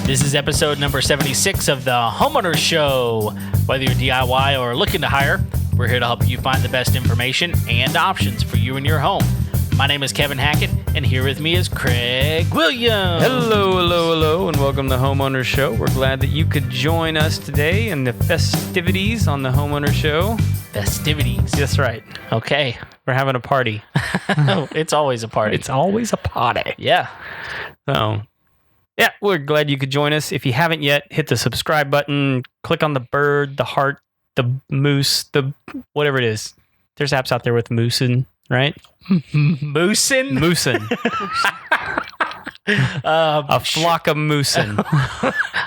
This is episode number 76 of the Homeowner Show. Whether you're DIY or looking to hire, we're here to help you find the best information and options for you and your home. My name is Kevin Hackett, and here with me is Craig Williams. Hello, and welcome to the Homeowner Show. We're glad that you could join us today in the festivities on the Homeowner Show. Festivities. That's right. Okay. We're having a party. It's always a party. It's always a party. Yeah. So, yeah, we're glad you could join us. If you haven't yet, hit the subscribe button, click on the bird, the heart, the moose, the whatever it is. There's apps out there with moosin', right? Moosin'? Moosin'. A flock of moosin'.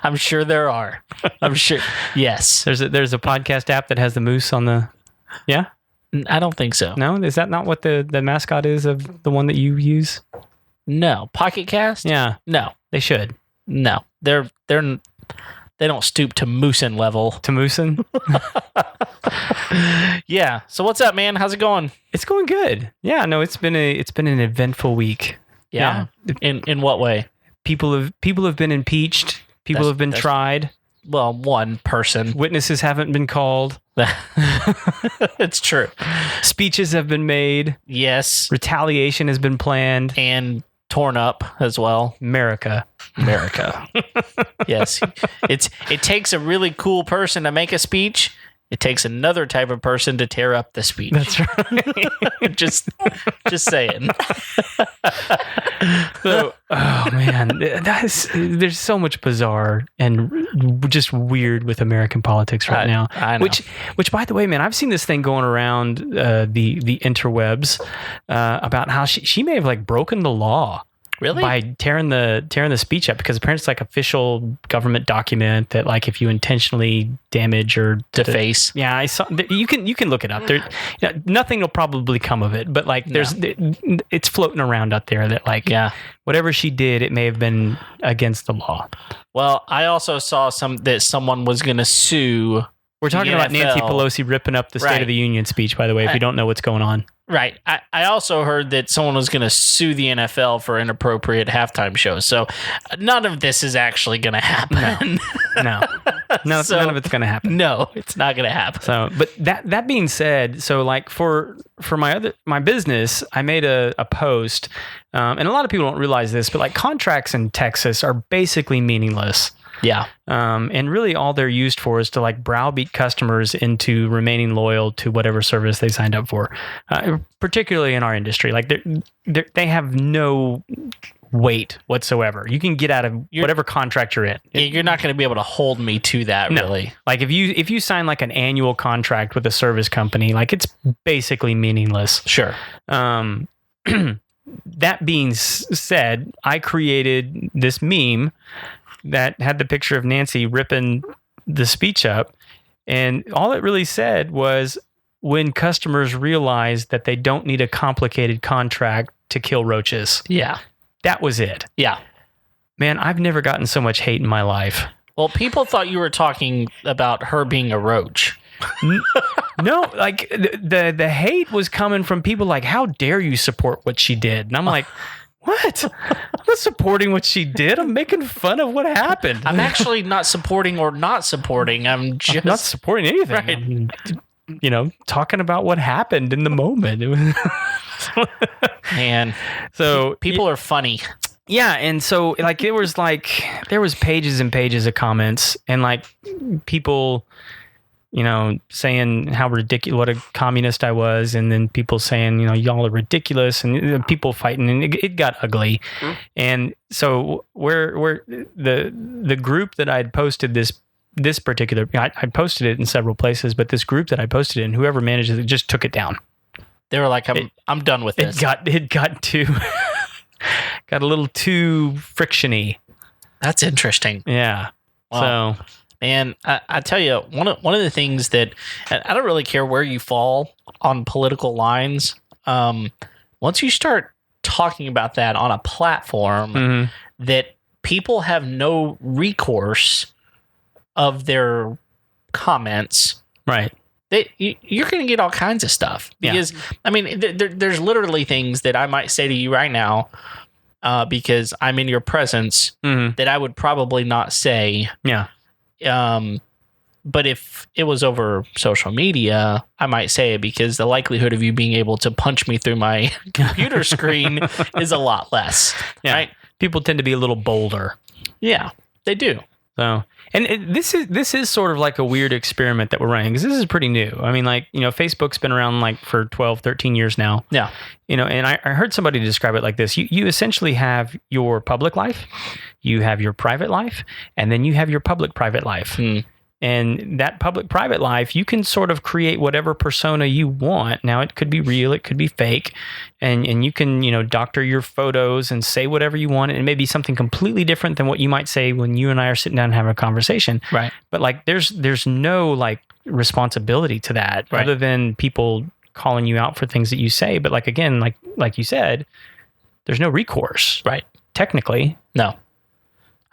I'm sure there are. I'm sure. Yes. There's a podcast app that has the moose on the... Yeah? I don't think so. No? Is that not what the mascot is of the one that you use? No. Pocket Cast? Yeah. No. They should. No. They don't stoop to moosin' level. To moosin'? Yeah. So what's up, man? How's it going? It's going good. Yeah, no, it's been an eventful week. Yeah. In what way? People have been impeached. People have been tried. Well, one person. Witnesses haven't been called. It's true. Speeches have been made. Yes. Retaliation has been planned. And torn up as well. America. Yes. It takes a really cool person to make a speech. It takes another type of person to tear up the speech. That's right. just saying. So, oh man, there's so much bizarre and just weird with American politics right now. I know. Which, by the way, man, I've seen this thing going around the interwebs about how she may have like broken the law. Really? By tearing the speech up, because apparently it's like official government document that like if you intentionally damage or deface. Yeah, I saw. You can look it up. There, nothing will probably come of it, but like it's floating around out there that like whatever she did, it may have been against the law. Well, I also saw that someone was going to sue. We're talking about Nancy Pelosi ripping up the State of the Union speech, by the way, if you don't know what's going on. Right. I also heard that someone was going to sue the NFL for inappropriate halftime shows. So none of this is actually going to happen. No, none of it's going to happen. No, it's not going to happen. So, but that being said, so like for my business, I made a post, and a lot of people don't realize this, but like contracts in Texas are basically meaningless. Yeah. And really all they're used for is to like browbeat customers into remaining loyal to whatever service they signed up for, particularly in our industry. Like they have no weight whatsoever. You can get out of whatever contract you're in. You're not going to be able to hold me to that, really. Like if you sign like an annual contract with a service company, like it's basically meaningless. Sure. That being said, I created this meme that had the picture of Nancy ripping the speech up. And all it really said was when customers realize that they don't need a complicated contract to kill roaches. Yeah. That was it. Yeah. Man, I've never gotten so much hate in my life. Well, people thought you were talking about her being a roach. No, like the hate was coming from people like, how dare you support what she did? And I'm like, what? I'm not supporting what she did. I'm making fun of what happened. I'm actually not supporting or not supporting. I'm not supporting anything. Right. I'm, talking about what happened in the moment. Man, so people are funny. Yeah, and so like there was pages and pages of comments and like people saying how ridiculous, what a communist I was, and then people saying, y'all are ridiculous, and people fighting, and it got ugly. Mm-hmm. And so where the group that I'd posted this particular, I posted it in several places, but this group that I posted it in, whoever managed it just took it down. They were like, I'm done with this. It got too got a little too frictiony. That's interesting. Yeah. Wow. So. And I tell you, one of the things that I don't really care where you fall on political lines. Once you start talking about that on a platform that people have no recourse of their comments, right? You're going to get all kinds of stuff because I mean, there's literally things that I might say to you right now. because I'm in your presence that I would probably not say. Yeah. But if it was over social media, I might say it because the likelihood of you being able to punch me through my computer screen is a lot less. Yeah. Right? People tend to be a little bolder. Yeah, they do. So, and this is sort of like a weird experiment that we're running, because this is pretty new. I mean, like, Facebook's been around like for 12, 13 years now. Yeah. And I heard somebody describe it like this. You essentially have your public life, you have your private life, and then you have your public private life. And that public-private life, you can sort of create whatever persona you want. Now, it could be real, it could be fake, and you can, doctor your photos and say whatever you want. And it may be something completely different than what you might say when you and I are sitting down and having a conversation. Right. But like, there's no like responsibility to that, other than people calling you out for things that you say. But like, again, like you said, there's no recourse. Right. Technically. No.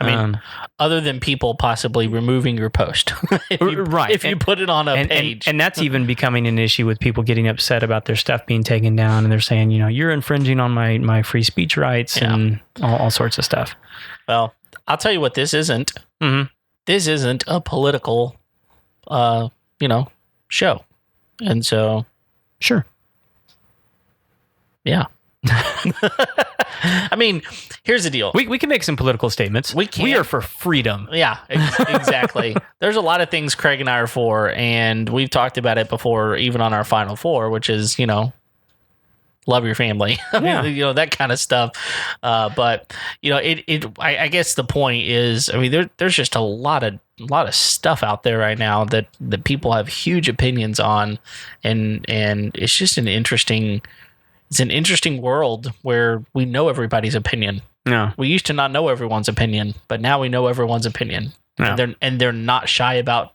I mean, other than people possibly removing your post, if you put it on a page, and that's even becoming an issue with people getting upset about their stuff being taken down, and they're saying, you're infringing on my free speech rights and all sorts of stuff. Well, I'll tell you what this isn't. This isn't a political, show, and so sure, yeah. I mean, here's the deal. We can make some political statements. We can. We are for freedom. Yeah, exactly. There's a lot of things Craig and I are for, and we've talked about it before, even on our Final Four, which is, love your family. I mean, that kind of stuff. But I guess the point is, I mean, there's just a lot of stuff out there right now that people have huge opinions on, and it's just an interesting world where we know everybody's opinion. No. We used to not know everyone's opinion, but now we know everyone's opinion. No. And they're not shy about,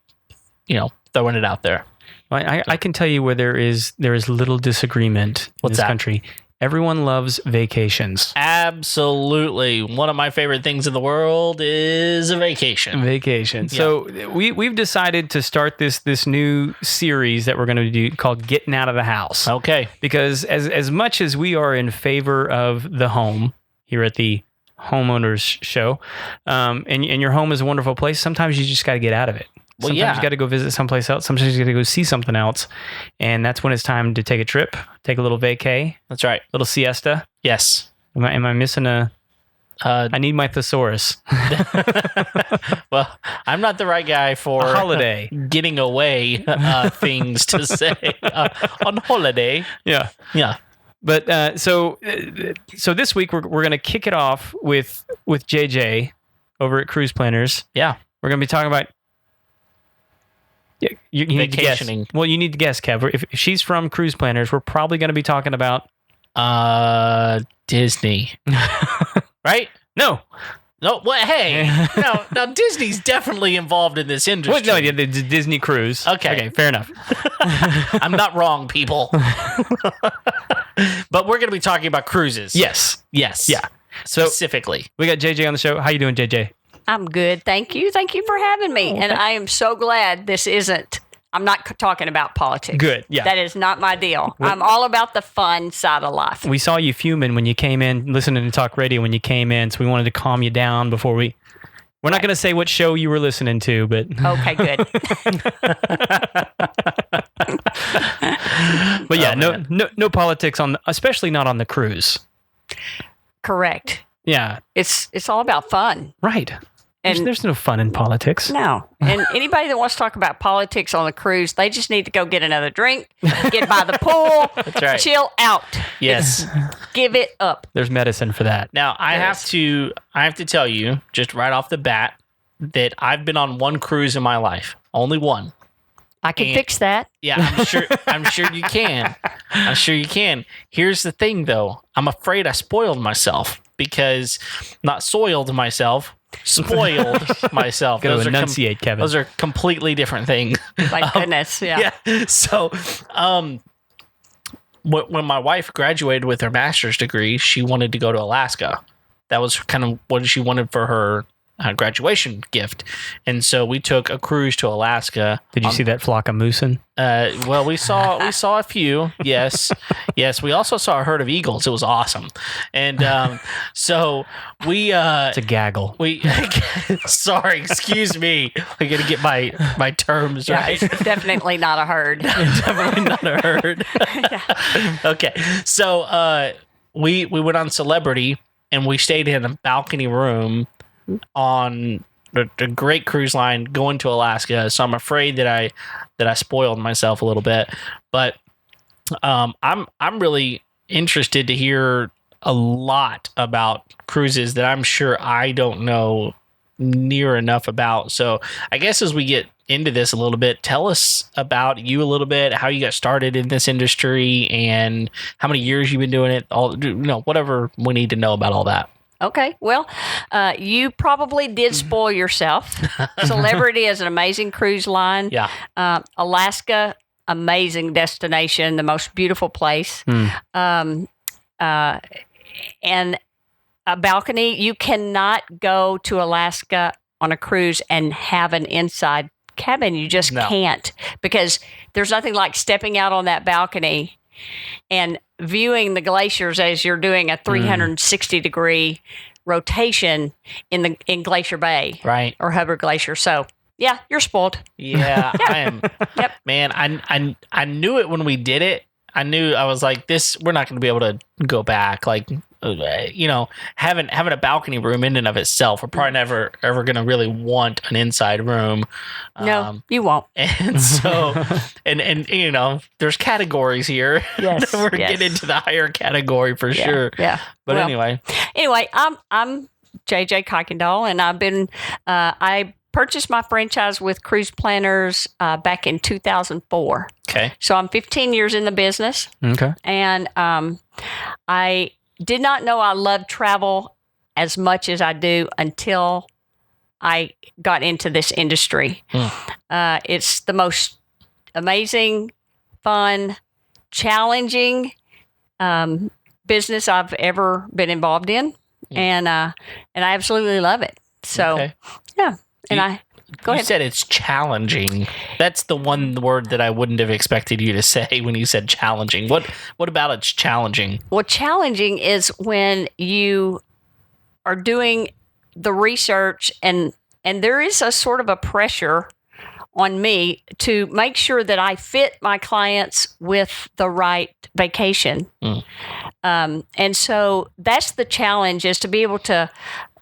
throwing it out there. Well, I can tell you where there is little disagreement in this country. Everyone loves vacations. Absolutely. One of my favorite things in the world is a vacation. Yeah. So we've decided to start this new series that we're going to do called Getting Out of the House. Okay. Because as much as we are in favor of the home here at the Homeowners Show, and your home is a wonderful place, sometimes you just got to get out of it. Well, sometimes you got to go visit someplace else. Sometimes you got to go see something else. And that's when it's time to take a trip, take a little vacay. That's right. Little siesta. Yes. Am I missing I need my thesaurus. Well, I'm not the right guy for a holiday. Getting away things to say on holiday. Yeah. Yeah. But so this week we're going to kick it off with JJ over at Cruise Planners. Yeah. We're going to be talking about you need to guess. Well, you need to guess, Kev. If she's from Cruise Planners, we're probably going to be talking about Disney. Right? No. Well, hey. No, Disney's definitely involved in this industry. Well, no, the Disney cruise. Okay, fair enough. I'm not wrong, people. But we're going to be talking about cruises. Yes. Yeah. Specifically. We got JJ on the show. How you doing, JJ? I'm good. Thank you. Thank you for having me. And I am so glad I'm not talking about politics. Good. Yeah. That is not my deal. I'm all about the fun side of life. We saw you fuming when you came in, listening to talk radio when you came in, so we wanted to calm you down before we're not going to say what show you were listening to, but okay, good. But yeah, no politics especially not on the cruise. Correct. Yeah. It's all about fun. Right. And there's no fun in politics. No. And anybody that wants to talk about politics on the cruise, they just need to go get another drink, get by the pool, That's right. Chill out. Yes. Give it up. There's medicine for that. Now, I have to tell you, just right off the bat, that I've been on one cruise in my life. Only one. I can fix that. Yeah, I'm sure you can. I'm sure you can. Here's the thing, though. I'm afraid I spoiled myself because not soiled myself, spoiled myself. Got to enunciate, Kevin. Those are completely different things. Thank goodness. Yeah. So, when my wife graduated with her master's degree, she wanted to go to Alaska. That was kind of what she wanted for her graduation gift. And so we took a cruise to Alaska. Did you see that flock of moosin? Well, we saw a few. Yes. Yes. We also saw a herd of eagles. It was awesome. And so we It's a gaggle. sorry, excuse me. I got to get my terms right. It's definitely not a herd. Definitely not a herd. Okay. So we went on Celebrity and we stayed in a balcony room on a great cruise line going to Alaska. So I'm afraid that I spoiled myself a little bit, but I'm really interested to hear a lot about cruises that I'm sure I don't know near enough about. So I guess as we get into this a little bit, tell us about you a little bit, how you got started in this industry and how many years you've been doing it, all, whatever we need to know about all that. Okay. Well, you probably did spoil yourself. Celebrity is an amazing cruise line. Yeah. Alaska, amazing destination, the most beautiful place. And a balcony, you cannot go to Alaska on a cruise and have an inside cabin. You just can't, because there's nothing like stepping out on that balcony and viewing the glaciers as you're doing a 360 degree rotation in Glacier Bay, Right. or Hubbard Glacier. So yeah, you're spoiled. Yeah, I am. Yep. Man, I knew it when we did it. I was like, we're not going to be able to go back. Like, having a balcony room in and of itself, we're probably never ever going to really want an inside room. No, you won't. And so, and there's categories here. Yes, We're yes. getting into the higher category for sure. Yeah. But Well, anyway, I'm JJ Kuykendall, and I purchased my franchise with Cruise Planners back in 2004. okay. So I'm 15 years in the business, Okay. and I did not know I loved travel as much as I do until I got into this industry. It's the most amazing, fun, challenging business I've ever been involved in, and I absolutely love it. So, Okay. yeah. And Go you ahead. said it's challenging. That's the one word that I wouldn't have expected you to say when you said challenging. What about it's challenging? Well, challenging is when you are doing the research and there is a sort of a pressure on me to make sure that I fit my clients with the right vacation. And so that's the challenge, is to be able to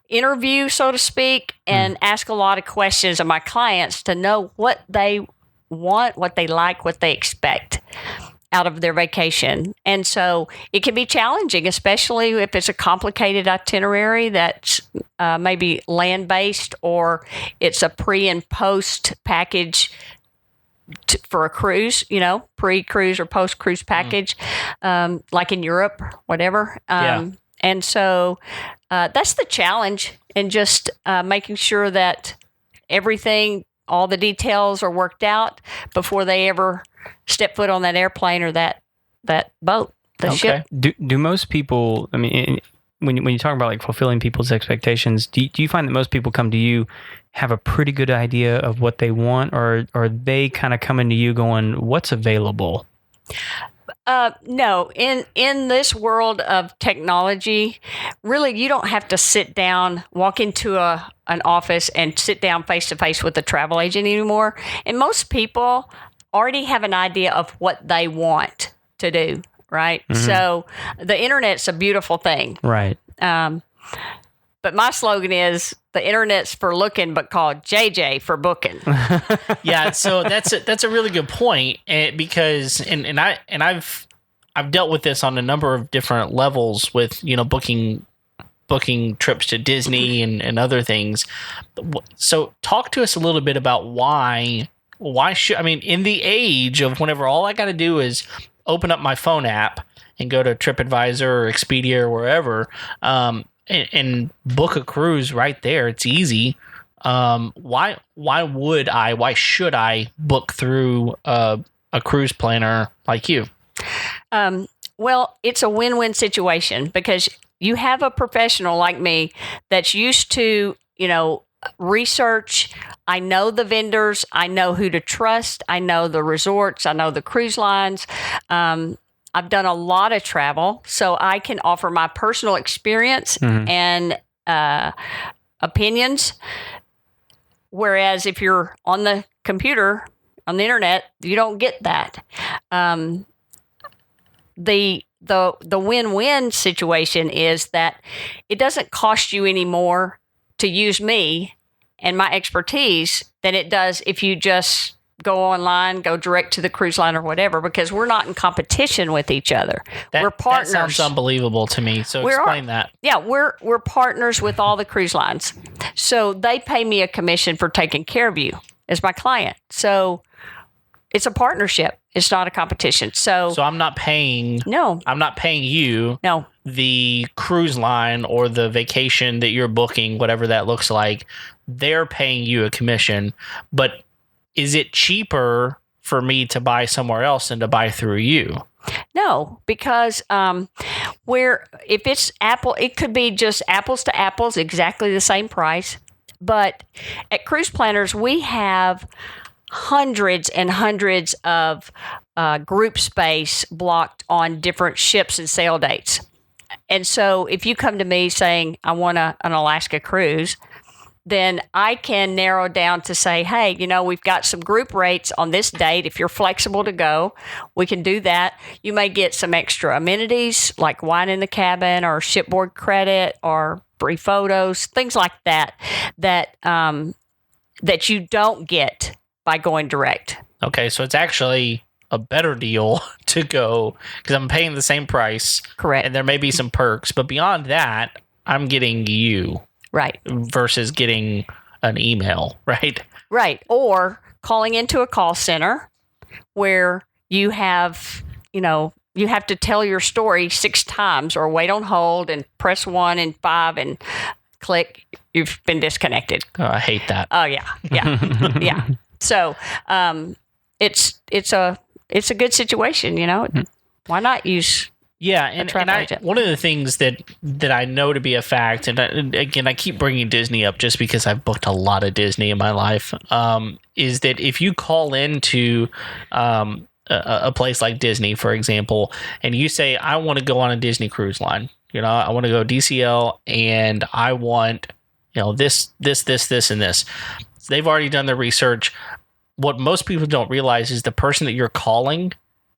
interview, so to speak, and ask a lot of questions of my clients to know what they want, what they like, what they expect out of their vacation. And so it can be challenging, especially if it's a complicated itinerary that's maybe land-based, or it's a pre and post package for a cruise, pre-cruise or post-cruise package, like in Europe, whatever. And so that's the challenge, and just making sure that everything, all the details are worked out before they ever step foot on that airplane or that boat, the ship. Do most people, I mean, when you talk about like fulfilling people's expectations, do you find that most people come to you have a pretty good idea of what they want, or they kind of coming to you going, what's available? No, in this world of technology, really, you don't have to sit down, walk into an office and sit down face to face with a travel agent anymore. And most people already have an idea of what they want to do, right? So the internet's a beautiful thing. Right. But my slogan is, the internet's for looking, but call JJ for booking. Yeah, so that's a really good point, because I've dealt with this on a number of different levels with booking trips to Disney and other things. So talk to us a little bit about why should, in the age of whenever all I got to do is open up my phone app and go to TripAdvisor or Expedia or wherever, and book a cruise right there. It's easy. Why should I book through a cruise planner like you? Well, it's a win-win situation, because you have a professional like me that's used to research. I know the vendors. I know who to trust. I know the resorts. I know the cruise lines. I've done a lot of travel, so I can offer my personal experience and opinions. Whereas if you're on the computer, on the internet, you don't get that. The win-win situation is that it doesn't cost you any more to use me and my expertise than it does if you just go online, go direct to the cruise line or whatever, because we're not in competition with each other. We're partners. That sounds unbelievable to me. So explain that. Yeah, we're partners with all the cruise lines. So they pay me a commission for taking care of you as my client. So it's a partnership. It's not a competition. So I'm not paying. No. I'm not paying you. No. The cruise line or the vacation that you're booking, whatever that looks like, they're paying you a commission. But is it cheaper for me to buy somewhere else than to buy through you? No, because if it's Apple, it could be just apples to apples, exactly the same price. But at Cruise Planners, we have hundreds and hundreds of group space blocked on different ships and sail dates. And so if you come to me saying, I want an Alaska cruise, then I can narrow down to say, hey, we've got some group rates on this date. If you're flexible to go, we can do that. You may get some extra amenities like wine in the cabin or shipboard credit or free photos, things like that you don't get by going direct. Okay, so it's actually a better deal to go because I'm paying the same price. Correct. And there may be some perks, but beyond that, I'm getting you. Right. Versus getting an email, right? Right. Or calling into a call center where you have to tell your story 6 times or wait on hold and press 1 and 5 and click. You've been disconnected. Oh, I hate that. Oh, yeah. Yeah. Yeah. So it's a good situation, Why not use one of the things that I know to be a fact, and again, I keep bringing Disney up just because I've booked a lot of Disney in my life, is that if you call into a place like Disney, for example, and you say, I want to go on a Disney cruise line, I want to go DCL and I want, this, and this. They've already done their research. What most people don't realize is the person that you're calling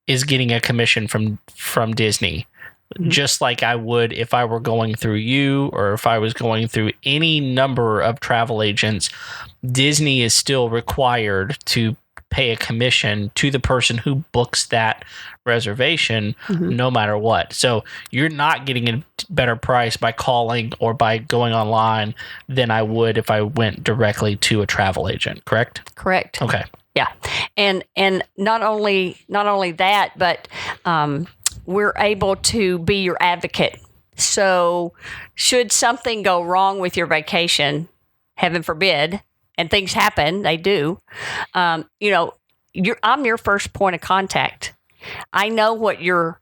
is getting a commission from Disney, just like I would if I were going through you or if I was going through any number of travel agents. Disney is still required to pay a commission to the person who books that reservation, no matter what. So you're not getting a better price by calling or by going online than I would if I went directly to a travel agent, correct? Correct. Okay. Yeah. And not only that, but we're able to be your advocate. So should something go wrong with your vacation, heaven forbid, and things happen, they do, I'm your first point of contact. I know what your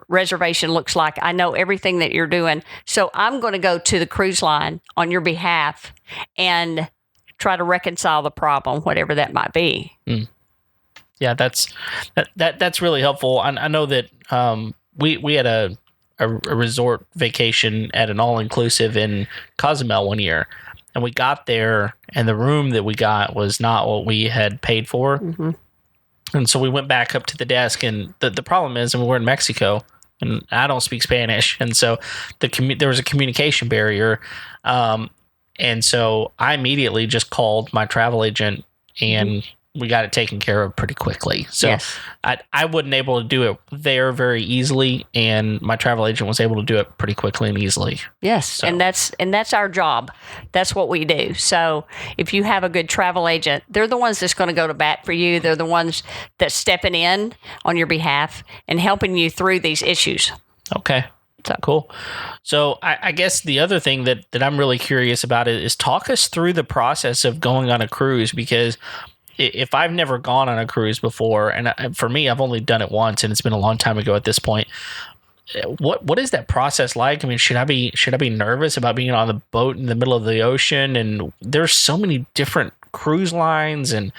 reservation looks like. I know everything that you're doing. So I'm going to go to the cruise line on your behalf and try to reconcile the problem, whatever that might be. Yeah, that's really helpful. I know that we had a resort vacation at an all-inclusive in Cozumel one year, and we got there, and the room that we got was not what we had paid for. And so we went back up to the desk, and the problem is, and we're in Mexico, and I don't speak Spanish, and so there was a communication barrier. And so I immediately just called my travel agent, and we got it taken care of pretty quickly. So yes. I wasn't able to do it there very easily, and my travel agent was able to do it pretty quickly and easily. Yes, so. and that's our job. That's what we do. So if you have a good travel agent, they're the ones that's going to go to bat for you. They're the ones that's stepping in on your behalf and helping you through these issues. Okay. So cool. So I guess the other thing that I'm really curious about is talk us through the process of going on a cruise, because if I've never gone on a cruise before, and for me, I've only done it once, and it's been a long time ago at this point, what is that process like? I mean, should I be nervous about being on the boat in the middle of the ocean? And there's so many different cruise lines, and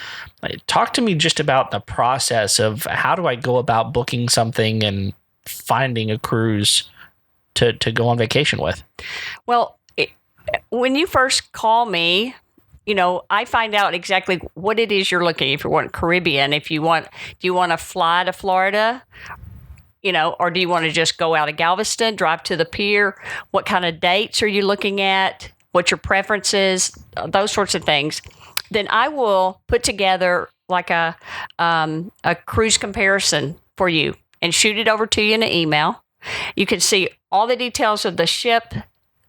talk to me just about the process of how do I go about booking something and finding a cruise to go on vacation with. Well, when you first call me, I find out exactly what it is you're looking. If you want Caribbean, do you want to fly to Florida? Or do you want to just go out of Galveston, drive to the pier? What kind of dates are you looking at? What's your preferences? Those sorts of things. Then I will put together like a cruise comparison for you and shoot it over to you in an email. You can see all the details of the ship,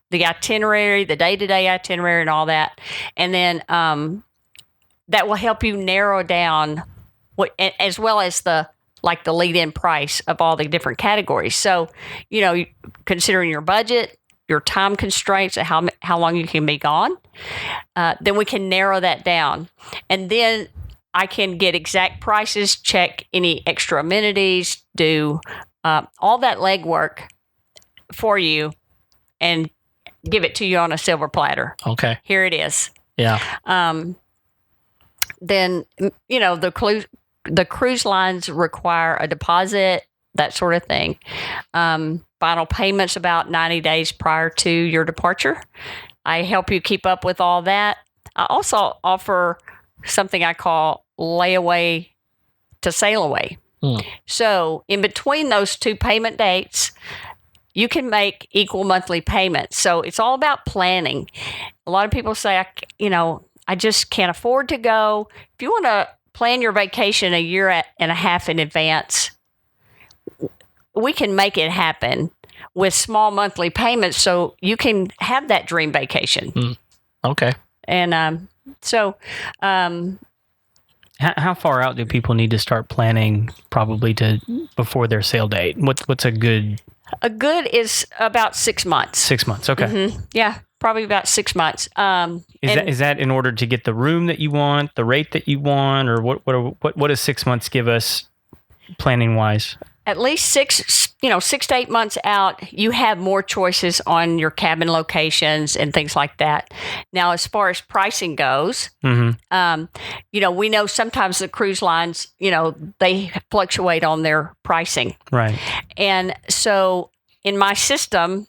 the itinerary, the day-to-day itinerary, and all that. And then that will help you narrow down what, as well as the lead-in price of all the different categories. So, considering your budget, your time constraints, and how long you can be gone, then we can narrow that down. And then I can get exact prices, check any extra amenities, do all that legwork for you, and give it to you on a silver platter. Okay. Here it is. Yeah. Then, the cruise lines require a deposit, that sort of thing. Final payments about 90 days prior to your departure. I help you keep up with all that. I also offer something I call layaway to sail away. So in between those two payment dates, you can make equal monthly payments. So it's all about planning. A lot of people say, I just can't afford to go. If you want to plan your vacation a year and a half in advance, we can make it happen with small monthly payments so you can have that dream vacation. Okay. And How far out do people need to start planning probably before their sail date? What's a good... A good is about 6 months. 6 months, okay. Mm-hmm. Yeah, probably about 6 months. Is that in order to get the room that you want, the rate that you want, or what does 6 months give us planning wise? At least 6 to 8 months out, you have more choices on your cabin locations and things like that. Now, as far as pricing goes, we know sometimes the cruise lines, they fluctuate on their pricing. Right. And so in my system,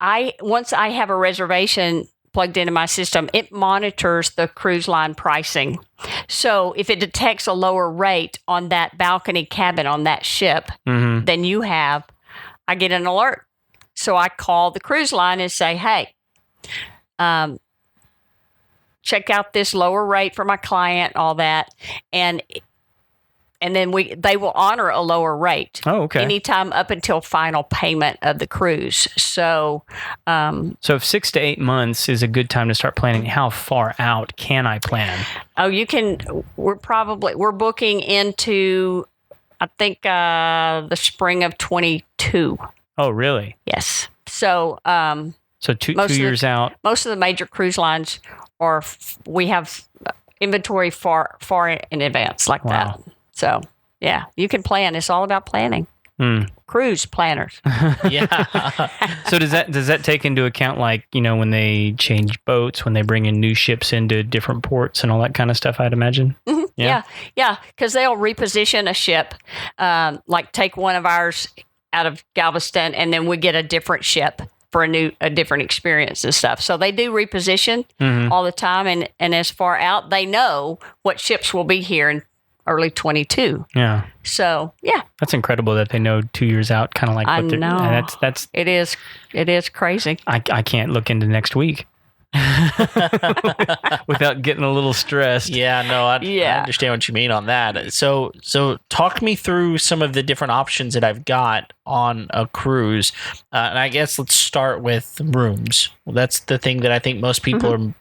once I have a reservation plugged into my system, it monitors the cruise line pricing. So if it detects a lower rate on that balcony cabin on that ship than you have, I get an alert. So I call the cruise line and say, hey, check out this lower rate for my client, all that. And then they will honor a lower rate. Oh, okay. Anytime up until final payment of the cruise. So if 6 to 8 months is a good time to start planning, how far out can I plan? Oh, you can. We're booking into, I think, the spring of 22. Oh, really? Yes. So two years out. Most of the major cruise lines we have inventory far in advance like that. So, yeah, you can plan. It's all about planning. Cruise planners. Yeah. So does that take into account, when they change boats, when they bring in new ships into different ports and all that kind of stuff, I'd imagine? Mm-hmm. Yeah, because they'll reposition a ship, take one of ours out of Galveston, and then we get a different ship for a different experience and stuff. So they do reposition all the time, and as far out, they know what ships will be here in early 22. Yeah. So, yeah. That's incredible that they know 2 years out, kind of like what they're... I know. That's... It is crazy. I can't look into next week without getting a little stressed. Yeah, no, I understand what you mean on that. So talk me through some of the different options that I've got on a cruise. And I guess let's start with rooms. Well, that's the thing that I think most people are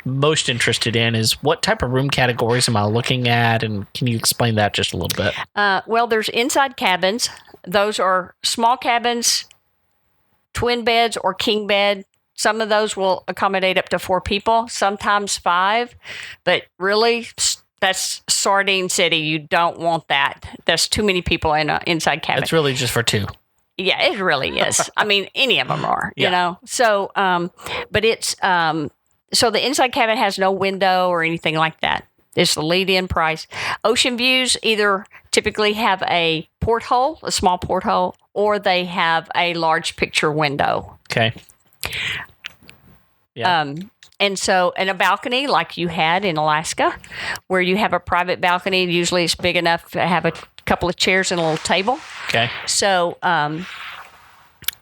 most interested in is what type of room categories am I looking at? And can you explain that just a little bit? Well, there's inside cabins. Those are small cabins, twin beds or king bed. Some of those will accommodate up to 4 people, sometimes 5. But really, that's sardine city. You don't want that. That's too many people in an inside cabin. It's really just for 2. Yeah, it really is. I mean, any of them are, Yeah. you know. So, but it's so the inside cabin has no window or anything like that. It's the lead-in price. Ocean views either typically have a porthole, a small porthole, or they have a large picture window. Okay. Yeah. And so, and a balcony like you had in Alaska, where you have a private balcony. Usually, it's big enough to have a couple of chairs and a little table. Okay. So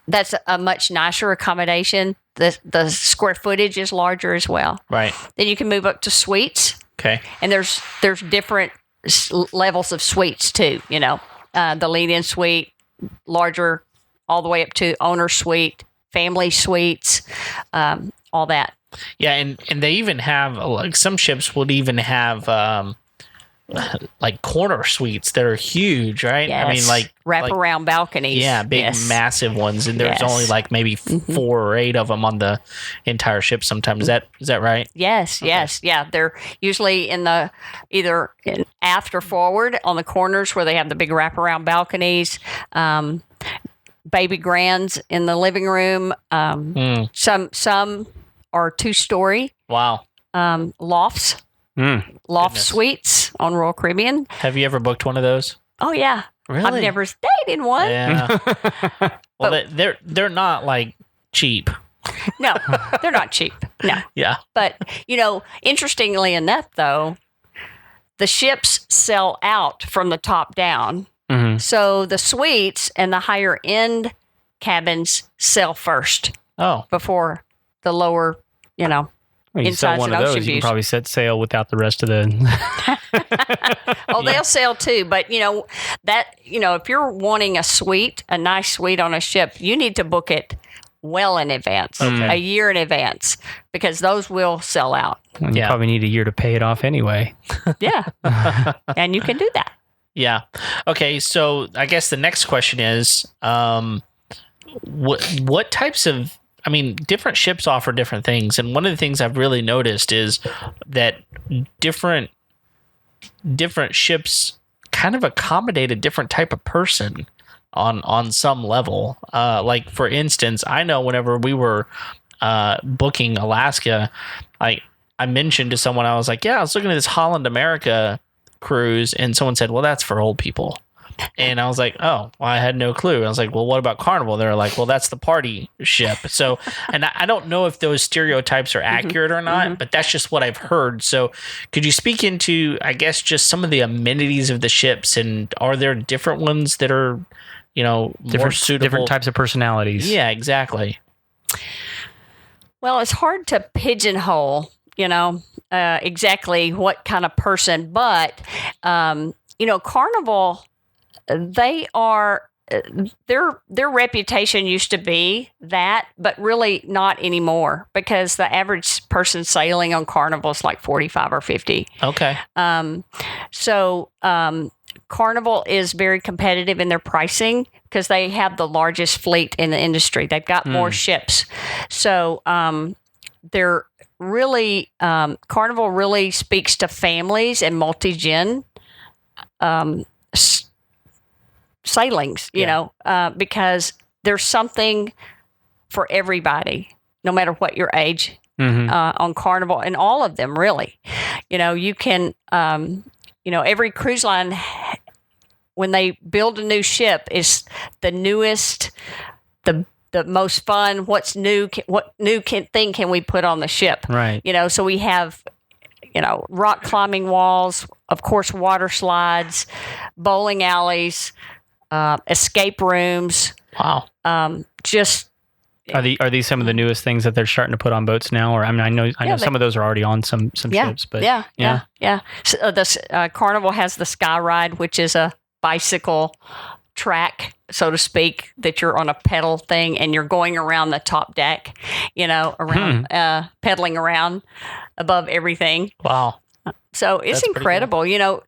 that's a much nicer accommodation. The square footage is larger as well. Right. Then you can move up to suites, Okay. and there's different levels of suites too. You know, the lead-in suite, larger, all the way up to owner suite, family suites, all that. Yeah, and they even have like some ships would even have like corner suites that are huge, right? Yes. I mean, like wraparound balconies. yeah, big, Yes. massive ones, and there's Yes. only like maybe 4 or 8 of them on the entire ship. Sometimes is that right? Yes, yes, yeah. They're usually in the either in aft or forward on the corners where they have the big wraparound balconies. Baby grands in the living room. Some are 2-story Wow. lofts, loft Goodness. suites on Royal Caribbean. Have you ever booked one of those? Oh yeah, Really? I've never stayed in one. Yeah. Well, they're not like cheap. No, they're not cheap. No. Yeah. But, you know, interestingly enough, though, the ships sell out from the top down. Mm-hmm. So the suites and the higher end cabins sell first Oh. before the lower, you know. Well, you sell Insides one and of ocean those, you can views. probably set sail without the rest of the. Oh, they'll sell too. But, you know, if you're wanting a suite, a nice suite on a ship, you need to book it well in advance, a year in advance, because those will sell out. You Yeah. probably need a year to pay it off anyway. Yeah. And you can do that. Yeah. Okay. So I guess the next question is, what types of? I mean, different ships offer different things, and one of the things I've really noticed is that different ships kind of accommodate a different type of person on some level. Like for instance, I know whenever we were booking Alaska, I mentioned to someone, I was like, yeah, I was looking at this Holland America cruise, and someone said, well, that's for old people. And I was like, oh, well, I had no clue. I was like, well, what about Carnival? They're like, well, that's the party ship. So, and I don't know if those stereotypes are accurate or not, but that's just what I've heard. So could you speak into, I guess, just some of the amenities of the ships, and are there different ones that are, you know, more suitable? Different types of personalities. Yeah, exactly. Well, it's hard to pigeonhole, you know, exactly what kind of person, but, you know, Carnival, they are, their reputation used to be that, but really not anymore, because the average person sailing on Carnival is like 45 or 50. Okay. So Carnival is very competitive in their pricing because they have the largest fleet in the industry. They've got more ships. So they're really, Carnival really speaks to families and multi-gen sailings, you know, because there's something for everybody, no matter what your age, on Carnival, and all of them really. You know, you can, you know, every cruise line, when they build a new ship, is the newest, the most fun. What's new? What new thing can we put on the ship? Right. You know, so we have, you know, rock climbing walls, of course, water slides, bowling alleys, escape rooms. Wow. Just Are these some of the newest things that they're starting to put on boats now? Or I mean, I know some of those are already on some ships, but yeah. So, the Carnival has the Sky Ride, which is a bicycle track, so to speak, that you're on a pedal thing and you're going around the top deck, you know, around pedaling around above everything. Wow. So it's That's pretty incredible. You know,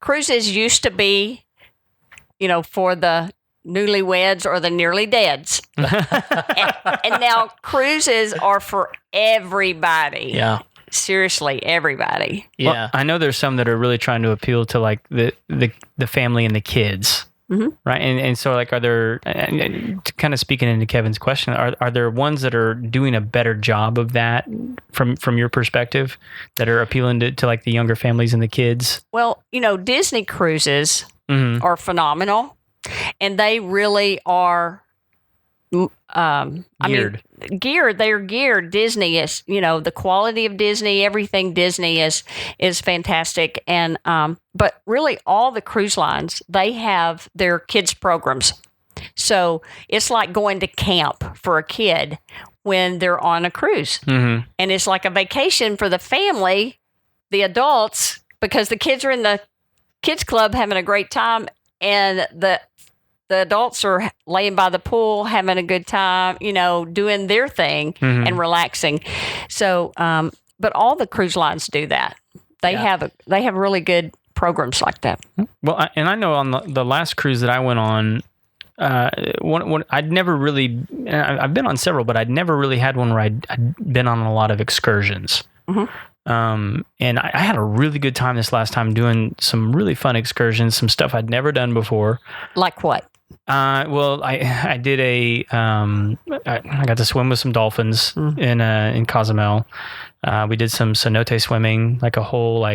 cruises used to be, you know, for the newlyweds or the nearly deads. and now cruises are for everybody. Yeah. Seriously, everybody. Yeah. Well, I know there's some that are really trying to appeal to like the family and the kids. right? And so like, are there, kind of speaking into Kevin's question, are there ones that are doing a better job of that from your perspective, that are appealing to like the younger families and the kids? Well, Disney cruises are phenomenal, and they really are Geared. Geared. They're geared. Disney is, the quality of Disney, everything Disney is fantastic. And but really, all the cruise lines, they have their kids programs. So it's like going to camp for a kid when they're on a cruise, and it's like a vacation for the family, the adults, because the kids are in the kids club having a great time, and the adults are laying by the pool having a good time, doing their thing and relaxing. So, but all the cruise lines do that. They have really good programs like that. Well, and I know on the last cruise that I went on, I'd never really, I've been on several, but I'd never really had one where I'd been on a lot of excursions. And I had a really good time this last time doing some really fun excursions, some stuff I'd never done before. Like what? Well, I did I got to swim with some dolphins in Cozumel. We did some cenote swimming, like a whole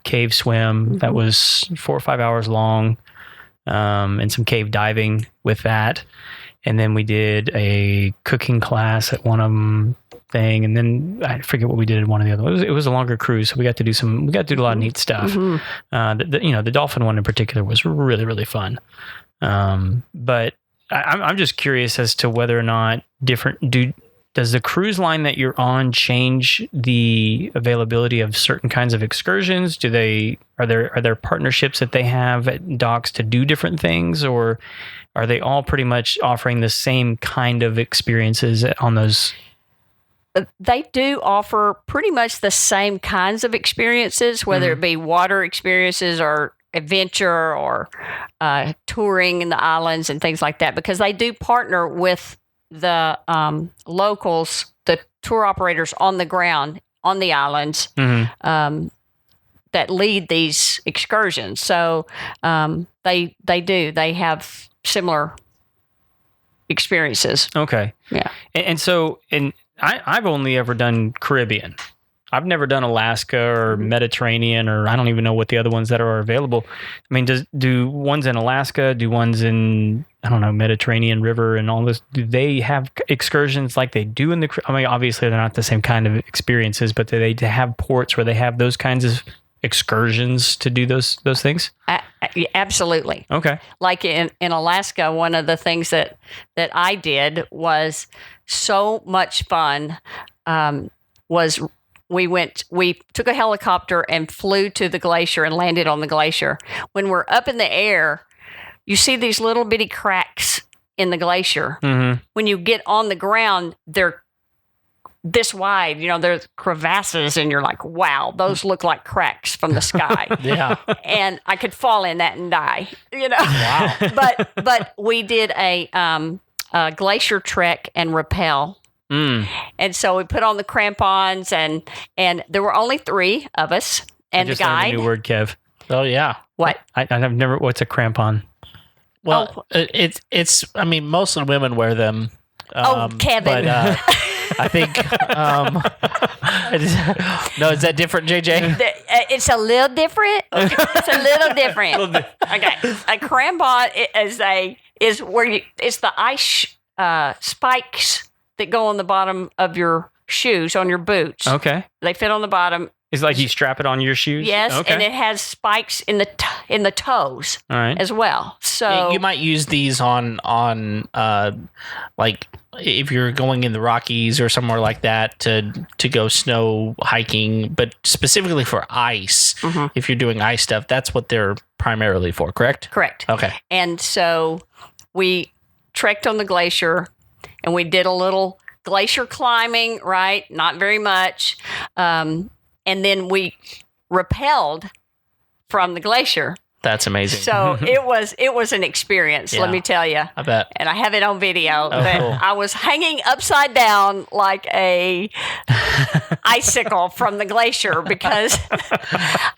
cave swim that was 4 or 5 hours long, and some cave diving with that. And then we did a cooking class at one of them thing, and then I forget what we did in one of the other. It was a longer cruise, so we got to do a lot of neat stuff. The dolphin one in particular was really, really fun. But I'm just curious as to whether or not does the cruise line that you're on change the availability of certain kinds of excursions? Are there partnerships that they have at docks to do different things, or are they all pretty much offering the same kind of experiences on those? They do offer pretty much the same kinds of experiences, whether it be water experiences or adventure or touring in the islands and things like that, because they do partner with the locals, the tour operators on the ground on the islands that lead these excursions. So they have similar experiences. Okay. Yeah. And I've only ever done Caribbean. I've never done Alaska or Mediterranean, or I don't even know what the other ones that are available. I mean, do ones in Alaska, do ones in, I don't know, Mediterranean River and all this, do they have excursions like they do in the, I mean, obviously they're not the same kind of experiences, but do they have ports where they have those kinds of excursions to do those things? Absolutely. Okay. Like in Alaska, one of the things that I did was so much fun. Was we took a helicopter and flew to the glacier and landed on the glacier. When we're up in the air, you see these little bitty cracks in the glacier. When you get on the ground, they're this wide, there's crevasses, and you're like, wow, those look like cracks from the sky. Yeah. And I could fall in that and die, Wow. But we did a glacier trek and rappel. And so we put on the crampons, and there were only 3 of us and I just the guide. learned a new word, Kev. Oh yeah. What? I've never. What's a crampon? Well, it's. I mean, most of the women wear them. Kevin. But I think. No, is that different, JJ? It's a little different. It's a little different. Okay, a crampon is where it's the ice spikes that go on the bottom of your shoes, on your boots. Okay. They fit on the bottom. It's like you strap it on your shoes? Yes, Okay. and it has spikes in the toes All right. as well. So You might use these on like if you're going in the Rockies or somewhere like that to go snow hiking, but specifically for ice. If you're doing ice stuff, that's what they're primarily for, correct? Correct. Okay. And so we trekked on the glacier, and we did a little glacier climbing, right? Not very much. And then we rappelled from the glacier. That's amazing. So it was an experience, let Yeah. me tell you. I bet. And I have it on video. That cool. I was hanging upside down like a icicle from the glacier because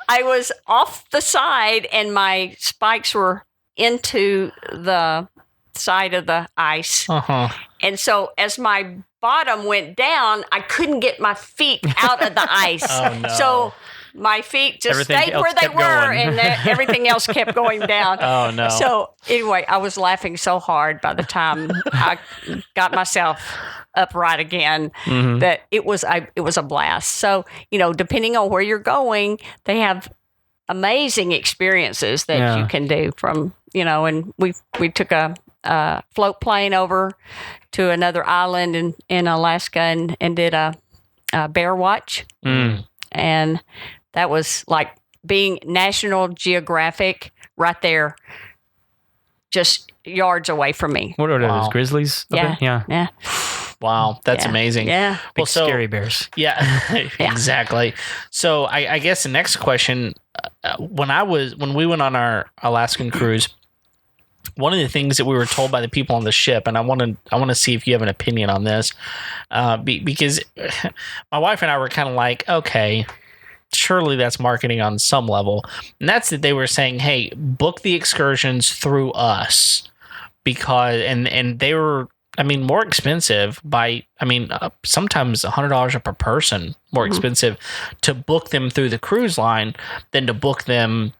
I was off the side and my spikes were into the side of the ice. And so as my bottom went down, I couldn't get my feet out of the ice. Oh, no. So my feet just Everything stayed else where they kept were, going. and everything else kept going down. Oh, no. So anyway, I was laughing so hard by the time I got myself upright again that it was a blast. So, depending on where you're going, they have amazing experiences that you can do from, and we took a float plane over to another island in Alaska and did a bear watch. And that was like being National Geographic right there, just yards away from me. What are those, grizzlies? Yeah. Wow, that's amazing. Yeah. Big scary bears. Yeah, exactly. So I guess the next question, when we went on our Alaskan cruise, one of the things that we were told by the people on the ship, and I want to see if you have an opinion on this, because my wife and I were kind of like, okay, surely that's marketing on some level, and that's that they were saying, hey, book the excursions through us, because and they were, more expensive by, sometimes $100 per person more expensive to book them through the cruise line than to book them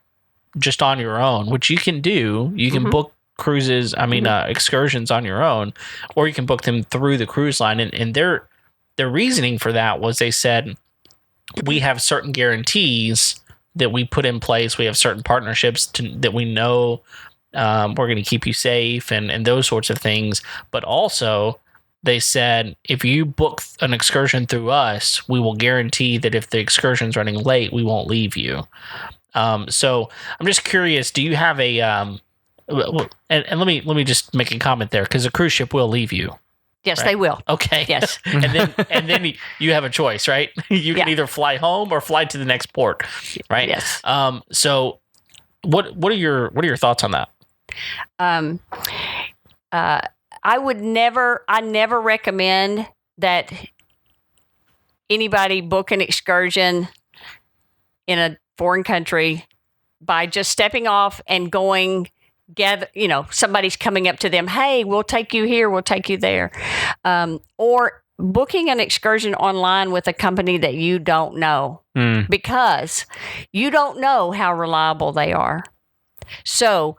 just on your own, which you can do. You can book cruises, excursions on your own, or you can book them through the cruise line. And their reasoning for that was they said, we have certain guarantees that we put in place. We have certain partnerships that we know we're going to keep you safe and those sorts of things. But also, they said, if you book an excursion through us, we will guarantee that if the excursion's running late, we won't leave you. So I'm just curious, do you have a and let me just make a comment there, because a cruise ship will leave you. Yes, right? They will. Okay. Yes. and then you have a choice, right? You can either fly home or fly to the next port, right? Yes. So what are your thoughts on that? I never recommend that anybody book an excursion in a foreign country by just stepping off and going somebody's coming up to them, hey, we'll take you here, we'll take you there. Or booking an excursion online with a company that you don't know, because you don't know how reliable they are. So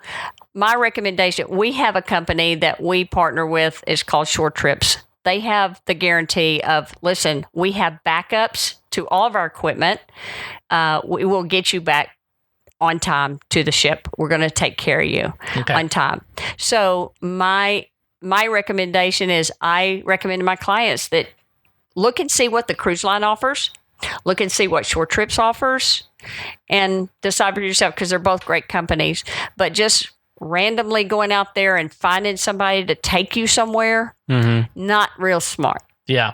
my recommendation, we have a company that we partner with, is called Shore Trips. They have the guarantee of, listen, we have backups to all of our equipment. We will get you back on time to the ship. We're going to take care of you on time. So my recommendation is, I recommend to my clients that look and see what the cruise line offers, look and see what Shore Trips offers, and decide for yourself, because they're both great companies. But just randomly going out there and finding somebody to take you somewhere, not real smart. Yeah.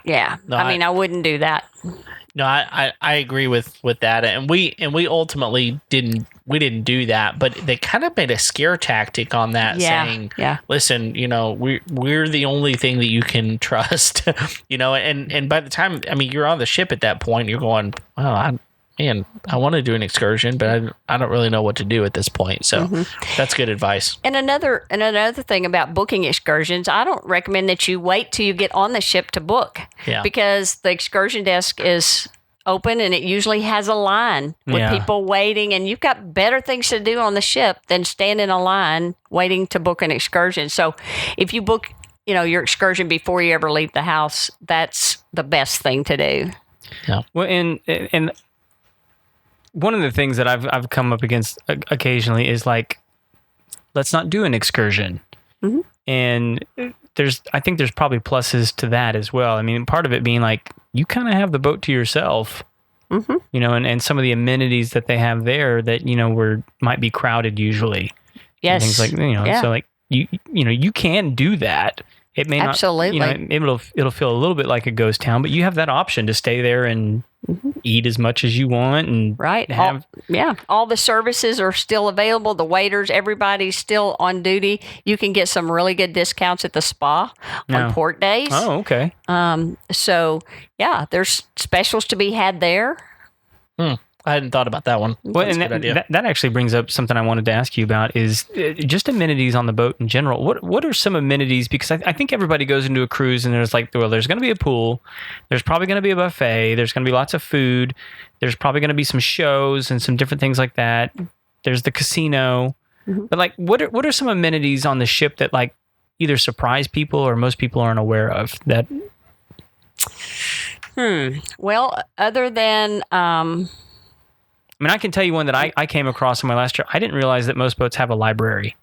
No, I wouldn't do that. No, I agree with that, and we ultimately didn't do that, but they kind of made a scare tactic on that, saying, listen, we're the only thing that you can trust, and by the time, you're on the ship at that point, you're going, well, I want to do an excursion, but I don't really know what to do at this point. So that's good advice. And another thing about booking excursions, I don't recommend that you wait till you get on the ship to book, because the excursion desk is open and it usually has a line with people waiting, and you've got better things to do on the ship than stand in a line waiting to book an excursion. So if you book, your excursion before you ever leave the house, that's the best thing to do. Yeah. Well, and one of the things that I've come up against occasionally is like, let's not do an excursion. And I think there's probably pluses to that as well. Part of it being like, you kind of have the boat to yourself, and some of the amenities that they have there that, might be crowded usually. Yes. And things like, so like you can do that. It may absolutely not, it'll feel a little bit like a ghost town, but you have that option to stay there and eat as much as you want, and all the services are still available. The waiters, everybody's still on duty. You can get some really good discounts at the spa on port days. Oh, okay. So there's specials to be had there. I hadn't thought about that one. Well, That's and a good idea. that actually brings up something I wanted to ask you about is just amenities on the boat in general. What are some amenities? Because I think everybody goes into a cruise and there's like, well, there's going to be a pool. There's probably going to be a buffet. There's going to be lots of food. There's probably going to be some shows and some different things like that. There's the casino. Mm-hmm. But like, what are some amenities on the ship that like either surprise people or most people aren't aware of that? Well, other than... I mean, I can tell you one that I came across on my last trip. I didn't realize that most boats have a library.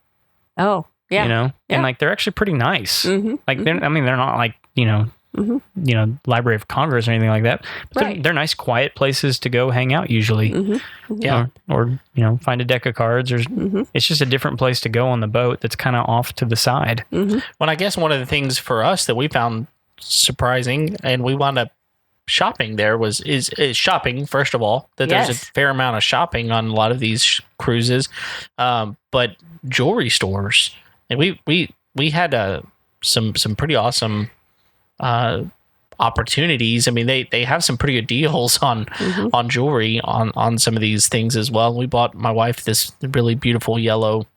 Oh, yeah. You know, and like they're actually pretty nice. Mm-hmm. Like they're not like Library of Congress or anything like that. But they're nice, quiet places to go hang out usually. Mm-hmm. Yeah, or find a deck of cards, or it's just a different place to go on the boat that's kind of off to the side. Mm-hmm. Well, I guess one of the things for us that we found surprising, and we wound up shopping there is shopping, first of all, that there's a fair amount of shopping on a lot of these cruises, but jewelry stores, and we had some pretty awesome opportunities. I mean, they have some pretty good deals on jewelry on some of these things as well. We bought my wife this really beautiful yellow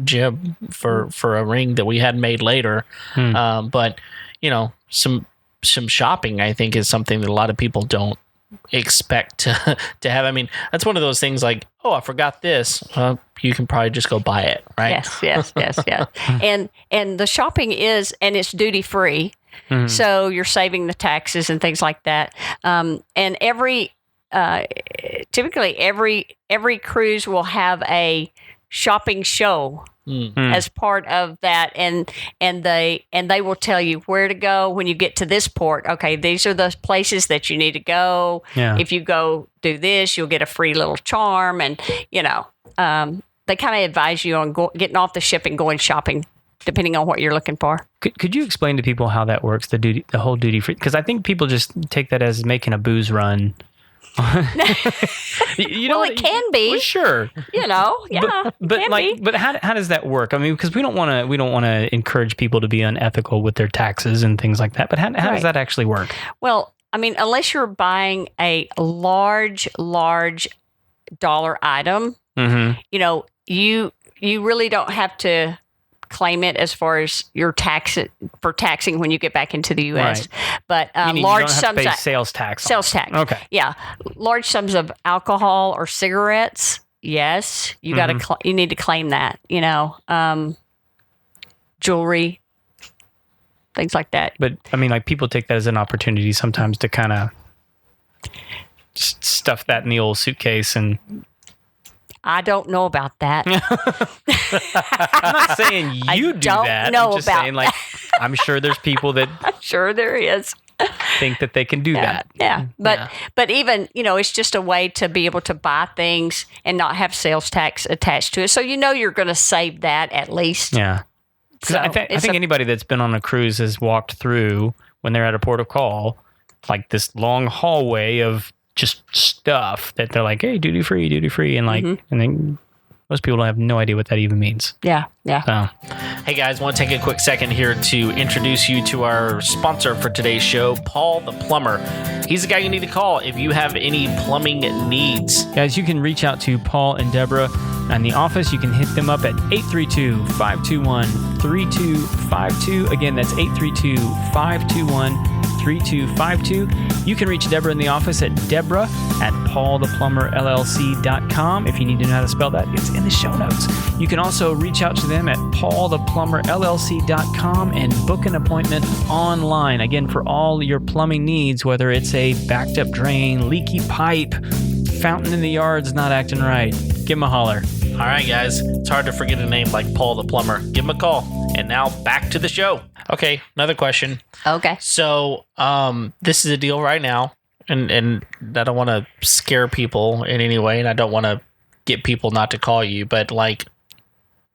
gem for a ring that we had made later, but some shopping, I think, is something that a lot of people don't expect to have. I mean, that's one of those things like, oh, I forgot this. You can probably just go buy it, right? Yes. And the shopping is, and it's duty free. Mm-hmm. So you're saving the taxes and things like that. And typically every cruise will have a shopping show as part of that, and they will tell you where to go when you get to this port. Okay, these are the places that you need to go. Yeah. If you go do this, you'll get a free little charm, and they kind of advise you on getting off the ship and going shopping, depending on what you're looking for. Could you explain to people how that works? The whole duty free, because I think people just take that as making a booze run. It can be. Well, sure. But how does that work? I mean, because we don't want to encourage people to be unethical with their taxes and things like that. But how does that actually work? Well, I mean, unless you're buying a large dollar item, you really don't have to claim it as far as your for taxing when you get back into the U.S. Right. But large sums of sales tax. Okay. Yeah, large sums of alcohol or cigarettes. Yes, you you need to claim that. Jewelry, things like that. But I mean, like people take that as an opportunity sometimes to kind of stuff that in the old suitcase and. I don't know about that. I'm not saying you do that. I'm just saying, like, I'm sure there's people that. I'm sure there is. Think that they can do that. Yeah. But even, it's just a way to be able to buy things and not have sales tax attached to it. So you're going to save that at least. Yeah. Because I think anybody that's been on a cruise has walked through, when they're at a port of call, like this long hallway of just stuff that they're like, hey, duty free, and like, and then most people don't have no idea what that even means. Yeah. So. Hey guys, want to take a quick second here to introduce you to our sponsor for today's show, Paul the Plumber. He's the guy you need to call if you have any plumbing needs. Guys, you can reach out to Paul and Deborah in the office. You can hit them up at 832-521-3252. Again, that's 832-521-3252. You can reach Deborah in the office at Deborah@paultheplumberllc.com. If you need to know how to spell that, it's in the show notes. You can also reach out to them at paultheplumberllc.com and book an appointment online. Again, for all your plumbing needs, whether it's a backed up drain, leaky pipe, fountain in the yard's not acting right, give them a holler. All right, guys. It's hard to forget a name like Paul the Plumber. Give him a call. And now back to the show. Okay, another question. Okay. So, this is a deal right now, and I don't want to scare people in any way, and I don't want to get people not to call you, but like,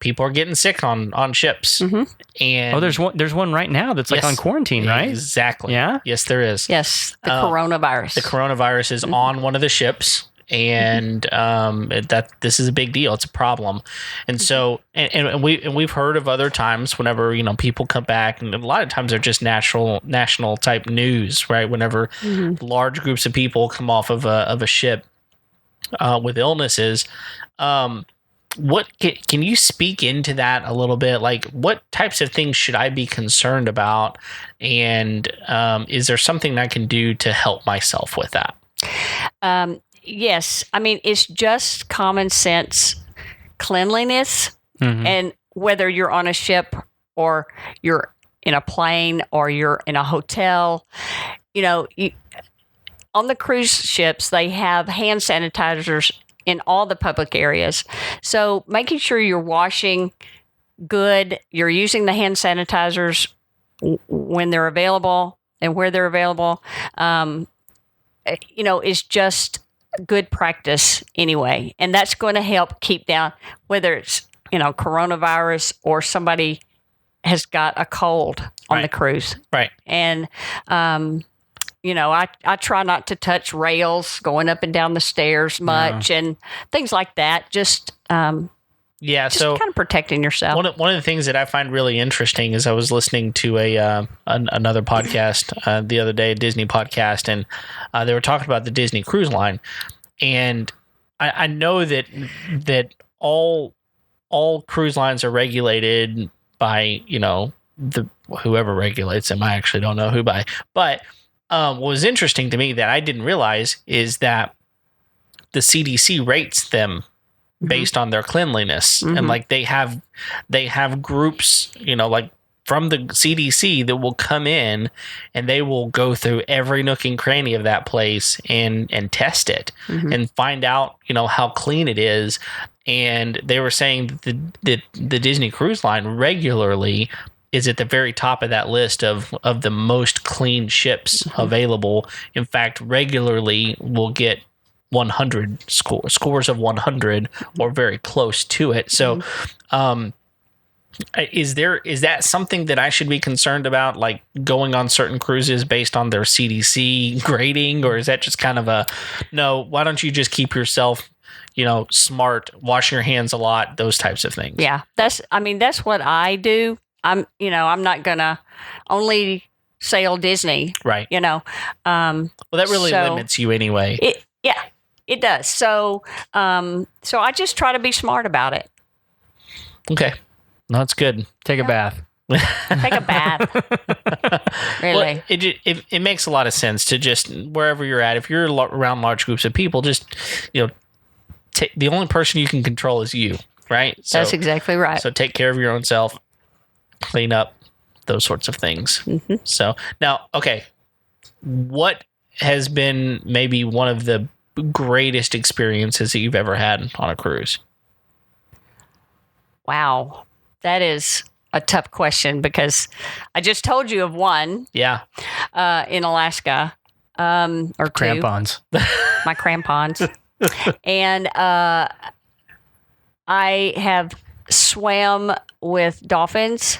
people are getting sick on ships. Mm-hmm. And there's one right now that's like on quarantine, right? Exactly. Yeah. Yes, there is. Yes, the coronavirus. The coronavirus is on one of the ships. And that this is a big deal. It's a problem, and so and we've heard of other times whenever people come back, and a lot of times they're just national type news, right? Whenever large groups of people come off of a ship, with illnesses. What can you speak into that a little bit? Like, what types of things should I be concerned about, and is there something I can do to help myself with that? Yes, I mean it's just common sense cleanliness, and whether you're on a ship or you're in a plane or you're in a hotel, on the cruise ships they have hand sanitizers in all the public areas. So making sure you're washing good, you're using the hand sanitizers when they're available and where they're available, is just good practice anyway. And that's going to help keep down whether it's, coronavirus or somebody has got a cold on the cruise. Right. And, I try not to touch rails going up and down the stairs much and things like that. Just so kind of protecting yourself. One of the things that I find really interesting is I was listening to another podcast the other day, a Disney podcast, and they were talking about the Disney Cruise Line, and I know that all cruise lines are regulated by whoever regulates them. I actually don't know who by, but what was interesting to me that I didn't realize is that the CDC rates them based on their cleanliness, and like they have groups, like from the CDC that will come in and they will go through every nook and cranny of that place and test it and find out, how clean it is. And they were saying that the Disney Cruise Line regularly is at the very top of that list of the most clean ships available. In fact, regularly will get 100 scores of 100 or very close to it. So, is that something that I should be concerned about, like going on certain cruises based on their CDC grading, or is that just kind of no, why don't you just keep yourself, smart, wash your hands a lot, those types of things? Yeah, that's what I do. I'm not gonna only sail Disney, right? Well, that really limits you anyway. It does. So I just try to be smart about it. Okay, no, that's good. Take a bath. Take a bath. Really, well, it makes a lot of sense to just wherever you're at. If you're around large groups of people, just the only person you can control is you, right? So, that's exactly right. So take care of your own self. Clean up, those sorts of things. So now, okay, what has been maybe one of the greatest experiences that you've ever had on a cruise? Wow, that is a tough question because I just told you of one. Yeah. In Alaska, or crampons. My crampons, and I have swam with dolphins,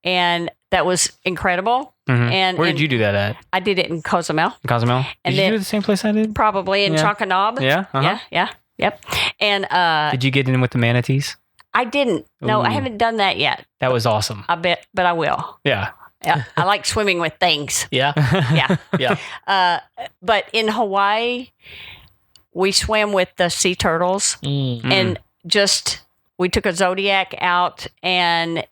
and that was incredible. And where did you do that at? I did it in Cozumel. Cozumel? And did you do it the same place I did? Probably in Chankanaab. Yeah. Yep. And did you get in with the manatees? I didn't. No, Ooh. I haven't done that yet. That was awesome. I bet, but I will. Yeah. I like swimming with things. Yeah. Yeah. Yeah. But in Hawaii, we swam with the sea turtles, and we took a Zodiac out, and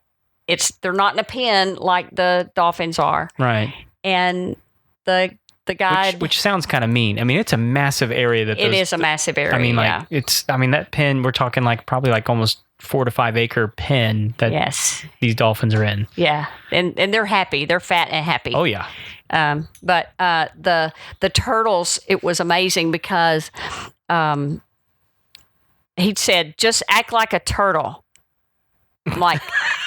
they're not in a pen like the dolphins are. Right. And the guide, which sounds kind of mean. I mean, it's a massive area it is a massive area. I mean, that pen, we're talking probably almost 4 to 5 acre pen that these dolphins are in. Yeah. And they're happy. They're fat and happy. Oh yeah. But the turtles, it was amazing because he said, just act like a turtle. I'm like,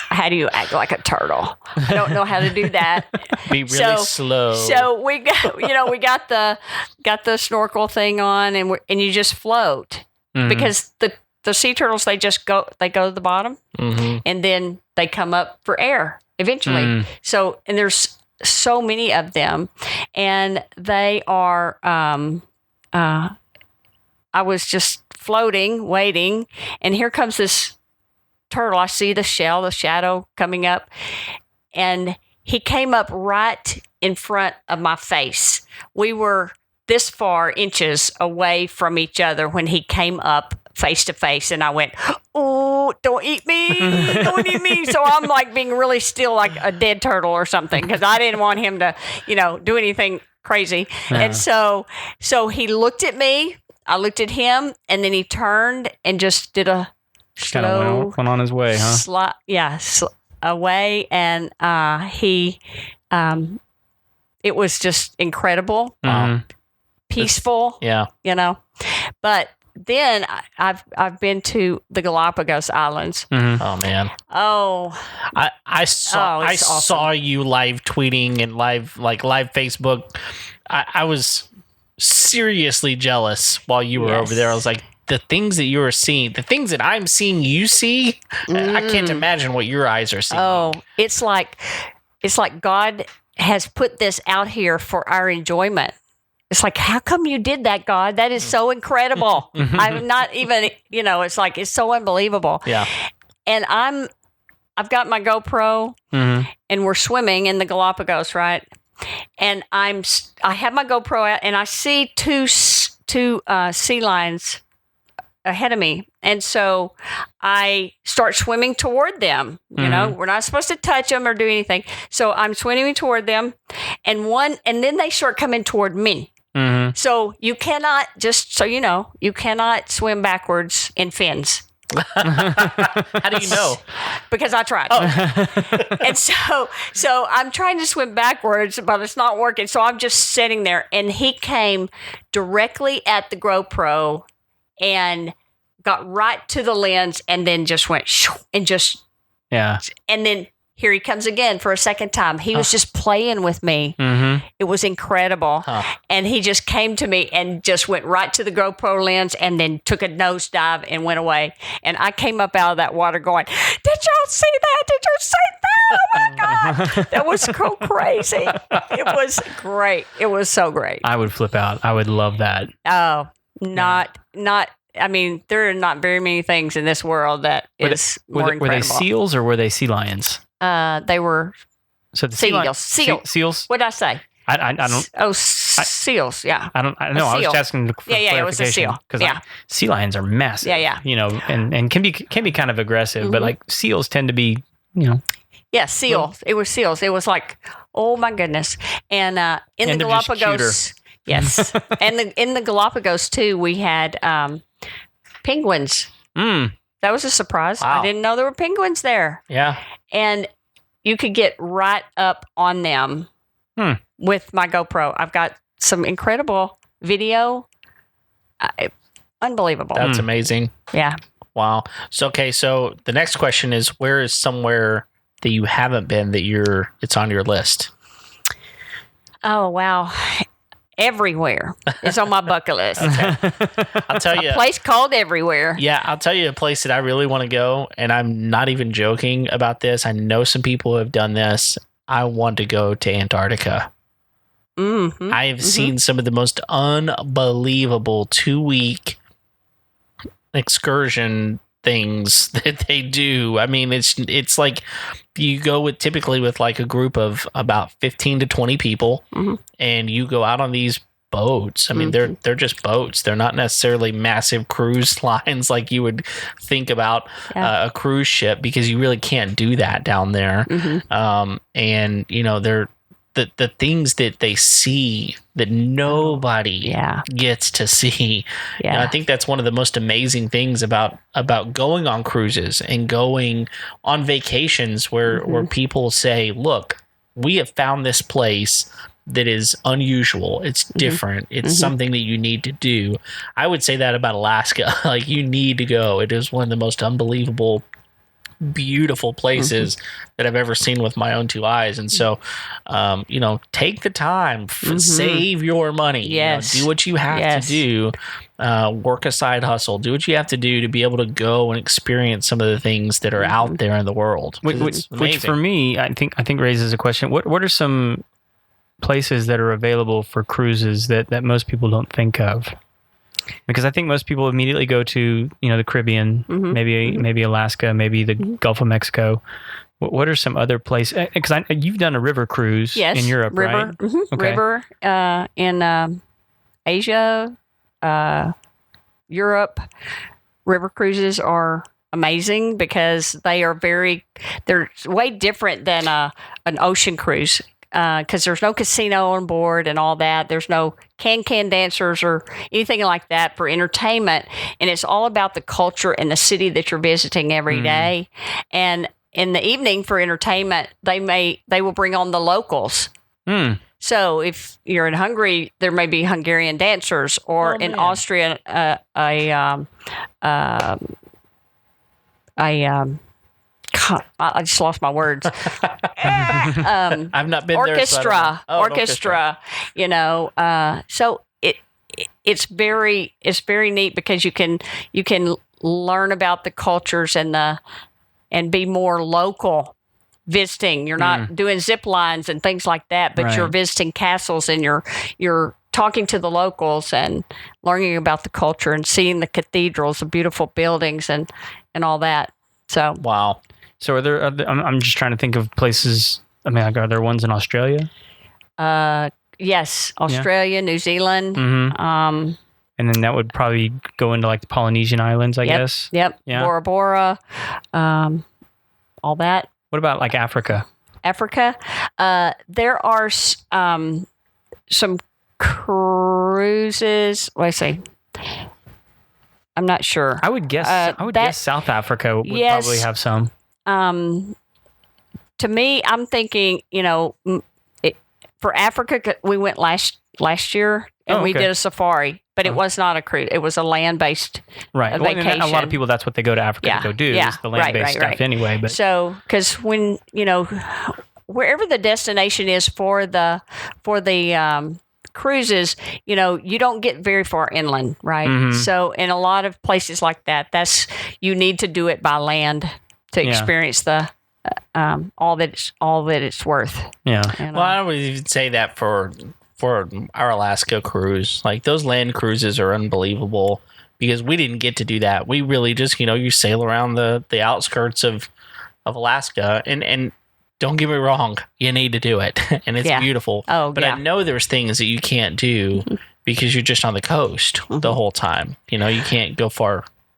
how do you act like a turtle? I don't know how to do that. Be really slow. So we got the snorkel thing on, and you just float because the sea turtles, they go to the bottom, and then they come up for air eventually. So, and there's so many of them, and they are. I was just floating, waiting, and here comes this turtle. I see the shadow coming up, and he came up right in front of my face. We were this far inches away from each other when he came up face to face, and I went, "Oh, don't eat me, don't eat me!" So I'm like being really still, like a dead turtle or something, because I didn't want him to, do anything crazy. Yeah. And so he looked at me, I looked at him, and then he turned and just did a Kind of went on his way, huh? away, and he, it was just incredible, peaceful, But then I've been to the Galapagos Islands. Mm-hmm. Oh man! Oh, I saw you live tweeting and live Facebook. I was seriously jealous while you were over there. I was like, the things that you were seeing, the things that I'm seeing you see, I can't imagine what your eyes are seeing. Oh, it's like God has put this out here for our enjoyment. It's like, how come you did that, God? That is so incredible. I'm not even, it's like, it's so unbelievable. Yeah. And I've got my GoPro, and we're swimming in the Galapagos, right? And I have my GoPro out, and I see two sea lions ahead of me, and so I start swimming toward them. We're not supposed to touch them or do anything, so I'm swimming toward them, and then they start coming toward me. So you cannot, just so you know, you cannot swim backwards in fins. How do you know? Because I tried. And so I'm trying to swim backwards, but it's not working. So I'm just sitting there, and he came directly at the GoPro and got right to the lens, and then just went shoo, and just, and then here he comes again for a second time. He was just playing with me. It was incredible. And he just came to me and just went right to the GoPro lens, and then took a nosedive and went away. And I came up out of that water going, "Did y'all see that? Did you see that? Oh my God." That was so crazy. It was great. It was so great. I would flip out. I would love that. Oh, not. I mean, there are not very many things in this world that is more incredible. Were they seals or were they sea lions? They were seals. Seals? What did I say? I don't. Oh, seals. Yeah. I know. I was just asking for clarification. It was a seal. Because sea lions are massive. Yeah. And can be kind of aggressive, but like seals tend to be, Yeah, seals. It was seals. It was like, oh my goodness. And in the Galapagos, yes, and in the Galapagos too, we had penguins. That was a surprise. Wow. I didn't know there were penguins there. Yeah. And you could get right up on them with my GoPro. I've got some incredible video. Unbelievable. That's amazing. Yeah. Wow. So the next question is, where is somewhere that you haven't been that it's on your list? Oh, wow. Everywhere. It's on my bucket list. I'll tell you. A place called Everywhere. Yeah, I'll tell you a place that I really want to go, and I'm not even joking about this. I know some people who have done this. I want to go to Antarctica. I have seen some of the most unbelievable 2-week excursion things that they do. I mean, it's like you go typically with like a group of about 15 to 20 people, and you go out on these boats. I mean, they're just boats. They're not necessarily massive cruise lines like you would think about a cruise ship, because you really can't do that down there. And they're the things that they see that nobody gets to see. Yeah. I think that's one of the most amazing things about going on cruises and going on vacations where people say, look, we have found this place that is unusual. It's different. It's something that you need to do. I would say that about Alaska. Like, you need to go. It is one of the most unbelievable, beautiful places that I've ever seen with my own 2 eyes. And so, take the time, save your money, do what you have to do, work a side hustle, do what you have to do to be able to go and experience some of the things that are out there in the world. Which for me, I think raises a question. What are some places that are available for cruises that most people don't think of? Because I think most people immediately go to, the Caribbean, maybe Alaska, maybe the Gulf of Mexico. What are some other places? Because you've done a river cruise in Europe, right? Okay. River in Asia, Europe. River cruises are amazing because they're way different than an ocean cruise because there's no casino on board and all that. There's no can dancers or anything like that for entertainment, and it's all about the culture and the city that you're visiting every day. And in the evening for entertainment, they will bring on the locals. So if you're in Hungary, there may be Hungarian dancers, or in Austria, I just lost my words. I've not been orchestra, there. Orchestra. You know, so it's very neat because you can learn about the cultures and be more local. Visiting, you're not doing zip lines and things like that, but you're visiting castles and you're talking to the locals and learning about the culture and seeing the cathedrals, the beautiful buildings, and all that. So wow. So are there I'm just trying to think of places. I mean, like, are there ones in Australia? Yes, Australia, New Zealand. And then that would probably go into like the Polynesian islands, I guess. Yep. Yeah. Bora Bora, all that. What about like Africa? Africa, there are some cruises. What I say? I'm not sure. I would guess. Guess South Africa would probably have some. To me, I'm thinking, for Africa, we went last year and we did a safari, but it was not a cruise. It was a land-based vacation. Well, a lot of people, that's what they go to Africa to go do, is the land-based stuff anyway. But so, because when, wherever the destination is for the cruises, you don't get very far inland, right? So in a lot of places like that, you need to do it by land to experience the all that it's worth. Yeah. Well, I would even say that for our Alaska cruise, like those land cruises are unbelievable because we didn't get to do that. We really just, you sail around the outskirts of Alaska and don't get me wrong, you need to do it and it's beautiful. But I know there's things that you can't do because you're just on the coast the whole time. You can't go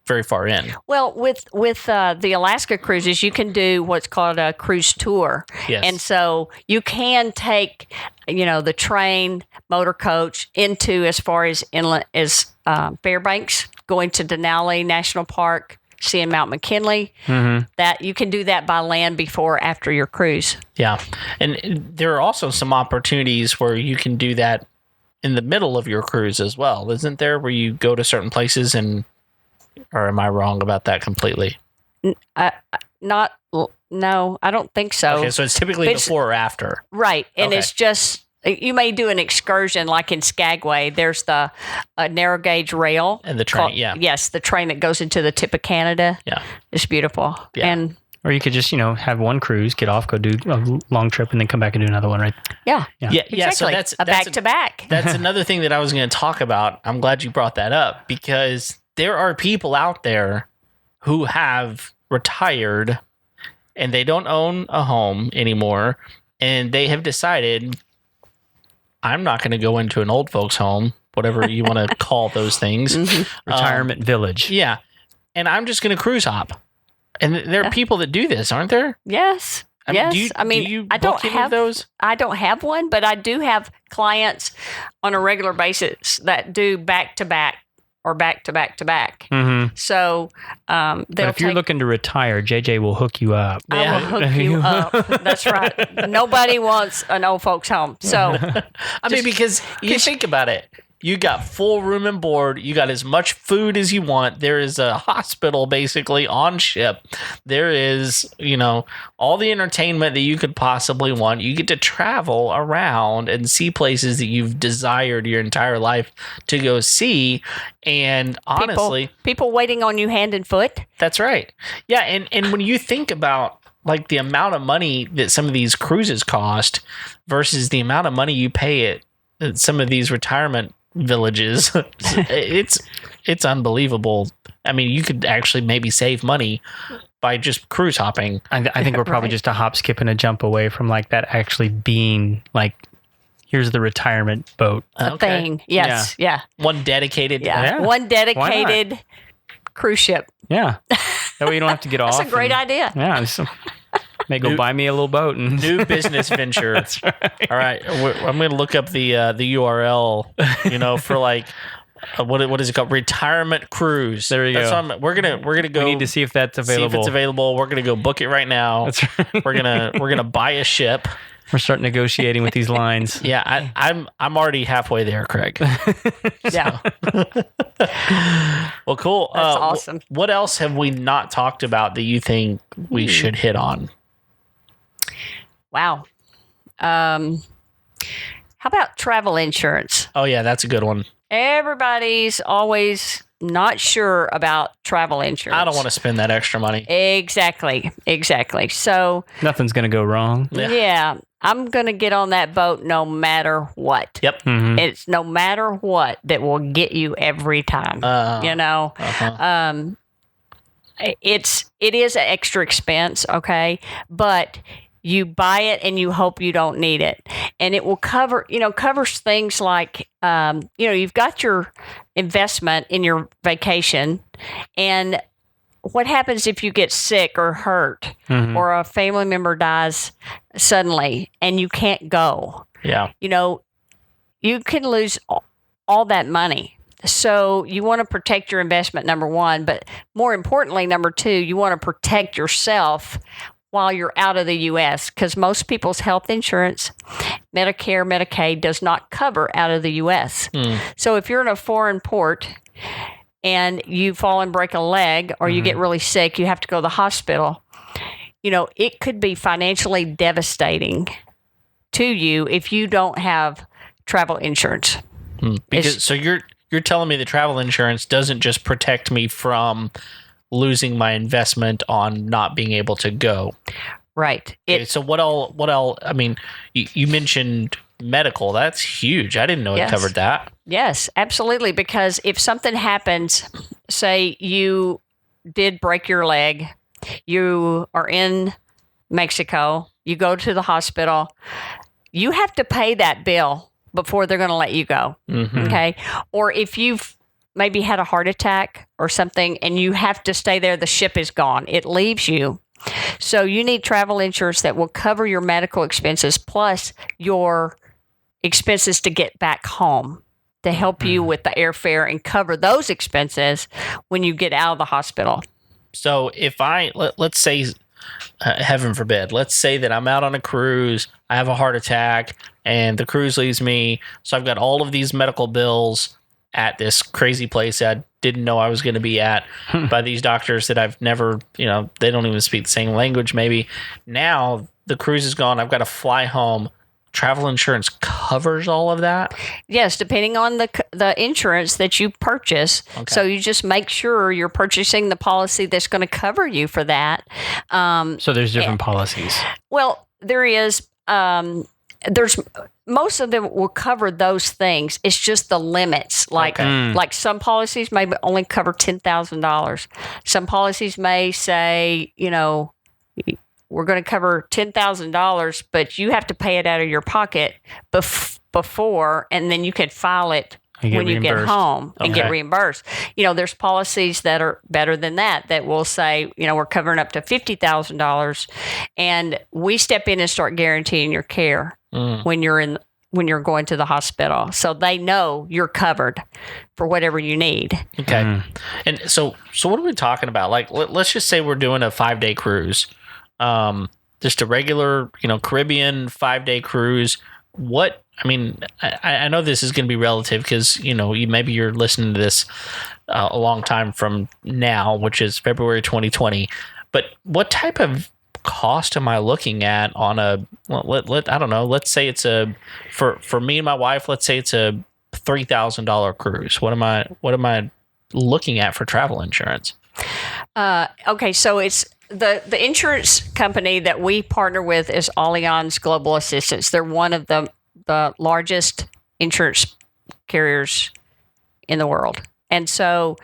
very far in. Well, with the Alaska cruises, you can do what's called a cruise tour. Yes. And so you can take, the train, motor coach into as far as inland as Fairbanks, going to Denali National Park, seeing Mount McKinley. That you can do that by land before or after your cruise. Yeah. And there are also some opportunities where you can do that in the middle of your cruise as well, isn't there? Where you go to certain places or am I wrong about that completely? No, I don't think so. Okay, so it's typically before or after. Right. And it's just, you may do an excursion like in Skagway. There's the narrow gauge rail. And the train, Yes, the train that goes into the tip of Canada. Yeah. It's beautiful. Yeah. Or you could just, have one cruise, get off, go do a long trip, and then come back and do another one, right? Yeah. Exactly. So that's back-to-back. That's another thing that I was going to talk about. I'm glad you brought that up because there are people out there who have retired and they don't own a home anymore. And they have decided, I'm not going to go into an old folks home, whatever you want to call those things. Retirement village. Yeah. And I'm just going to cruise hop. And there are people that do this, aren't there? Yes. I mean, I don't have those. I don't have one, but I do have clients on a regular basis that do back to back or back to back to back. So, but if you're looking to retire, JJ will hook you up. I will hook you up. That's right. Nobody wants an old folks home. So, because you think about it. You got full room and board. You got as much food as you want. There is a hospital basically on ship. There is, all the entertainment that you could possibly want. You get to travel around and see places that you've desired your entire life to go see. And honestly, people waiting on you hand and foot. That's right. Yeah. And when you think about like the amount of money that some of these cruises cost versus the amount of money you pay at some of these retirement villages, it's unbelievable. I mean, you could actually maybe save money by just cruise hopping. I think we're probably just a hop, skip, and a jump away from like that actually being like here's the retirement boat. A thing. Yes. Yeah. One dedicated. Yeah. One dedicated cruise ship. Yeah. That way you don't have to get off. That's a great idea. Yeah. So may go buy me a little boat. And new business venture. That's right. All right. I'm going to look up the URL, for like, what is it called? Retirement cruise. There you go. We're gonna go. We need to see if that's available. See if it's available. We're gonna go book it right now. That's right. We're gonna buy a ship. We're starting negotiating with these lines. Yeah, I'm already halfway there, Craig. Yeah. Well, cool. That's awesome. What else have we not talked about that you think we should hit on? Wow. How about travel insurance? Oh yeah, that's a good one. Everybody's always not sure about travel insurance. I don't want to spend that extra money. Exactly. So Nothing's going to go wrong. yeah, I'm going to get on that boat no matter what. Yep. Mm-hmm. It's no matter what that will get you every time. It is an extra expense, okay? But you buy it and you hope you don't need it. And it will covers things like, you've got your investment in your vacation, and what happens if you get sick or hurt or a family member dies suddenly and you can't go? Yeah. You can lose all that money. So you want to protect your investment, number one, but more importantly, number two, you want to protect yourself while you're out of the U.S. because most people's health insurance, Medicare, Medicaid does not cover out of the U.S. So if you're in a foreign port and you fall and break a leg or you get really sick, you have to go to the hospital, it could be financially devastating to you if you don't have travel insurance. So you're telling me the travel insurance doesn't just protect me from losing my investment on not being able to go. Right. Okay, so what else? I mean, you mentioned medical. That's huge. I didn't know it covered that. Yes, absolutely. Because if something happens, say you did break your leg, you are in Mexico, you go to the hospital, you have to pay that bill before they're going to let you go. Okay. Or if you've maybe had a heart attack or something and you have to stay there, the ship is gone. It leaves you. So you need travel insurance that will cover your medical expenses plus your expenses to get back home to help you with the airfare and cover those expenses when you get out of the hospital. So if let's say, heaven forbid, let's say that I'm out on a cruise, I have a heart attack and the cruise leaves me. So I've got all of these medical bills at this crazy place I didn't know I was going to be at by these doctors that I've never, they don't even speak the same language maybe. Now the cruise is gone. I've got to fly home. Travel insurance covers all of that? Yes, depending on the insurance that you purchase. Okay. So you just make sure you're purchasing the policy that's going to cover you for that. So there's different policies. Well, there is. There's most of them will cover those things. It's just the limits. Like some policies may only cover $10,000. Some policies may say, we're going to cover $10,000, but you have to pay it out of your pocket before, and then you can file it when you get home and get reimbursed. There's policies that are better than that will say, we're covering up to $50,000, and we step in and start guaranteeing your care when you're going to the hospital. So they know you're covered for whatever you need. Okay. And so what are we talking about? Like, let's just say we're doing a 5-day cruise. Just a regular, Caribbean 5-day cruise. I know this is going to be relative because, maybe you're listening to this a long time from now, which is February 2020. But what type of cost am I looking at on I don't know, let's say it's for me and my wife, let's say it's a $3,000 cruise. What am I looking at for travel insurance? Okay, so it's the insurance company that we partner with is Allianz Global Assistance. They're one of the largest insurance carriers in the world. And so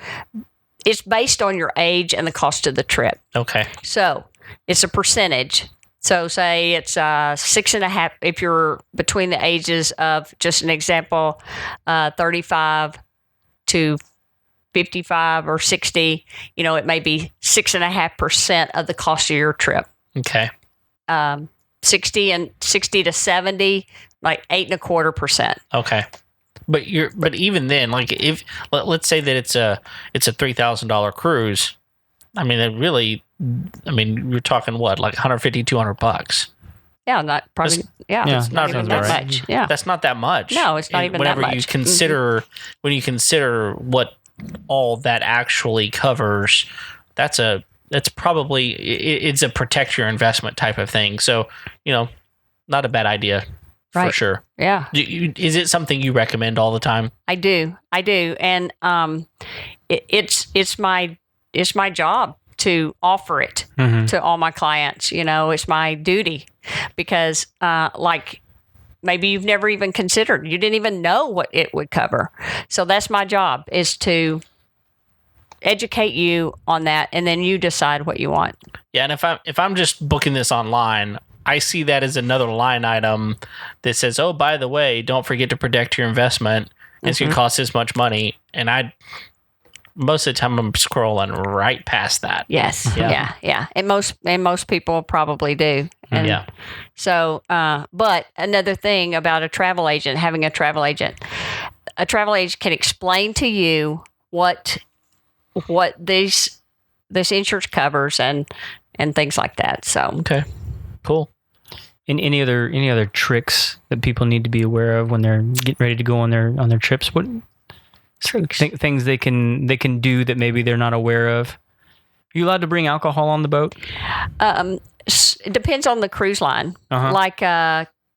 it's based on your age and the cost of the trip. Okay. So it's a percentage So say it's 6.5, if you're between the ages of, just an example, 35 to 55 or 60, it may be 6.5% of the cost of your trip. Okay. 60 to 70, like 8.25%. Okay. But even then, like if let's say that it's a $3,000 cruise, I mean, you're talking what, like $150, $200? Yeah, not probably. It's not even that right. much. Yeah, That's not that much. No, it's not even that much. Whenever you consider when you consider what all that actually covers, that's probably it's a protect your investment type of thing. So not a bad idea for sure. Yeah. Is it something you recommend all the time? I do, and it's my job to offer it to all my clients. It's my duty, because like maybe you've never even considered, you didn't even know what it would cover. So that's my job, is to educate you on that, and then you decide what you want. Yeah, and if I'm just booking this online, I see that as another line item that says, "Oh, by the way, don't forget to protect your investment. It's going to cost this much money." And most of the time I'm scrolling right past that. Yes. Yeah. And most people probably do. And yeah. So, but another thing about having a travel agent can explain to you what this insurance covers and things like that. So, okay, cool. And any other tricks that people need to be aware of when they're getting ready to go on their trips? What things they can do that maybe they're not aware of? Are you allowed to bring alcohol on the boat? It depends on the cruise line. Like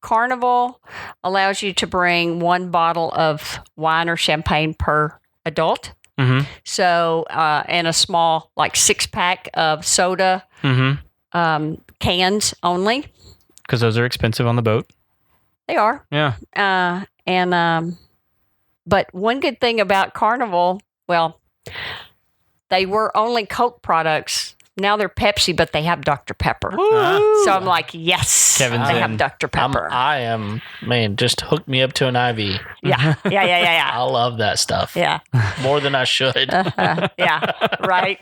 Carnival allows you to bring 1 bottle of wine or champagne per adult. So, and a small, like 6-pack of soda, cans only. Because those are expensive on the boat. They are. Yeah. But one good thing about Carnival, well, they were only Coke products. Now they're Pepsi, but they have Dr. Pepper. So I'm like, yes, Kevin's they in. have Dr. Pepper. Just hook me up to an IV. Yeah. I love that stuff. Yeah. More than I should. Yeah, right.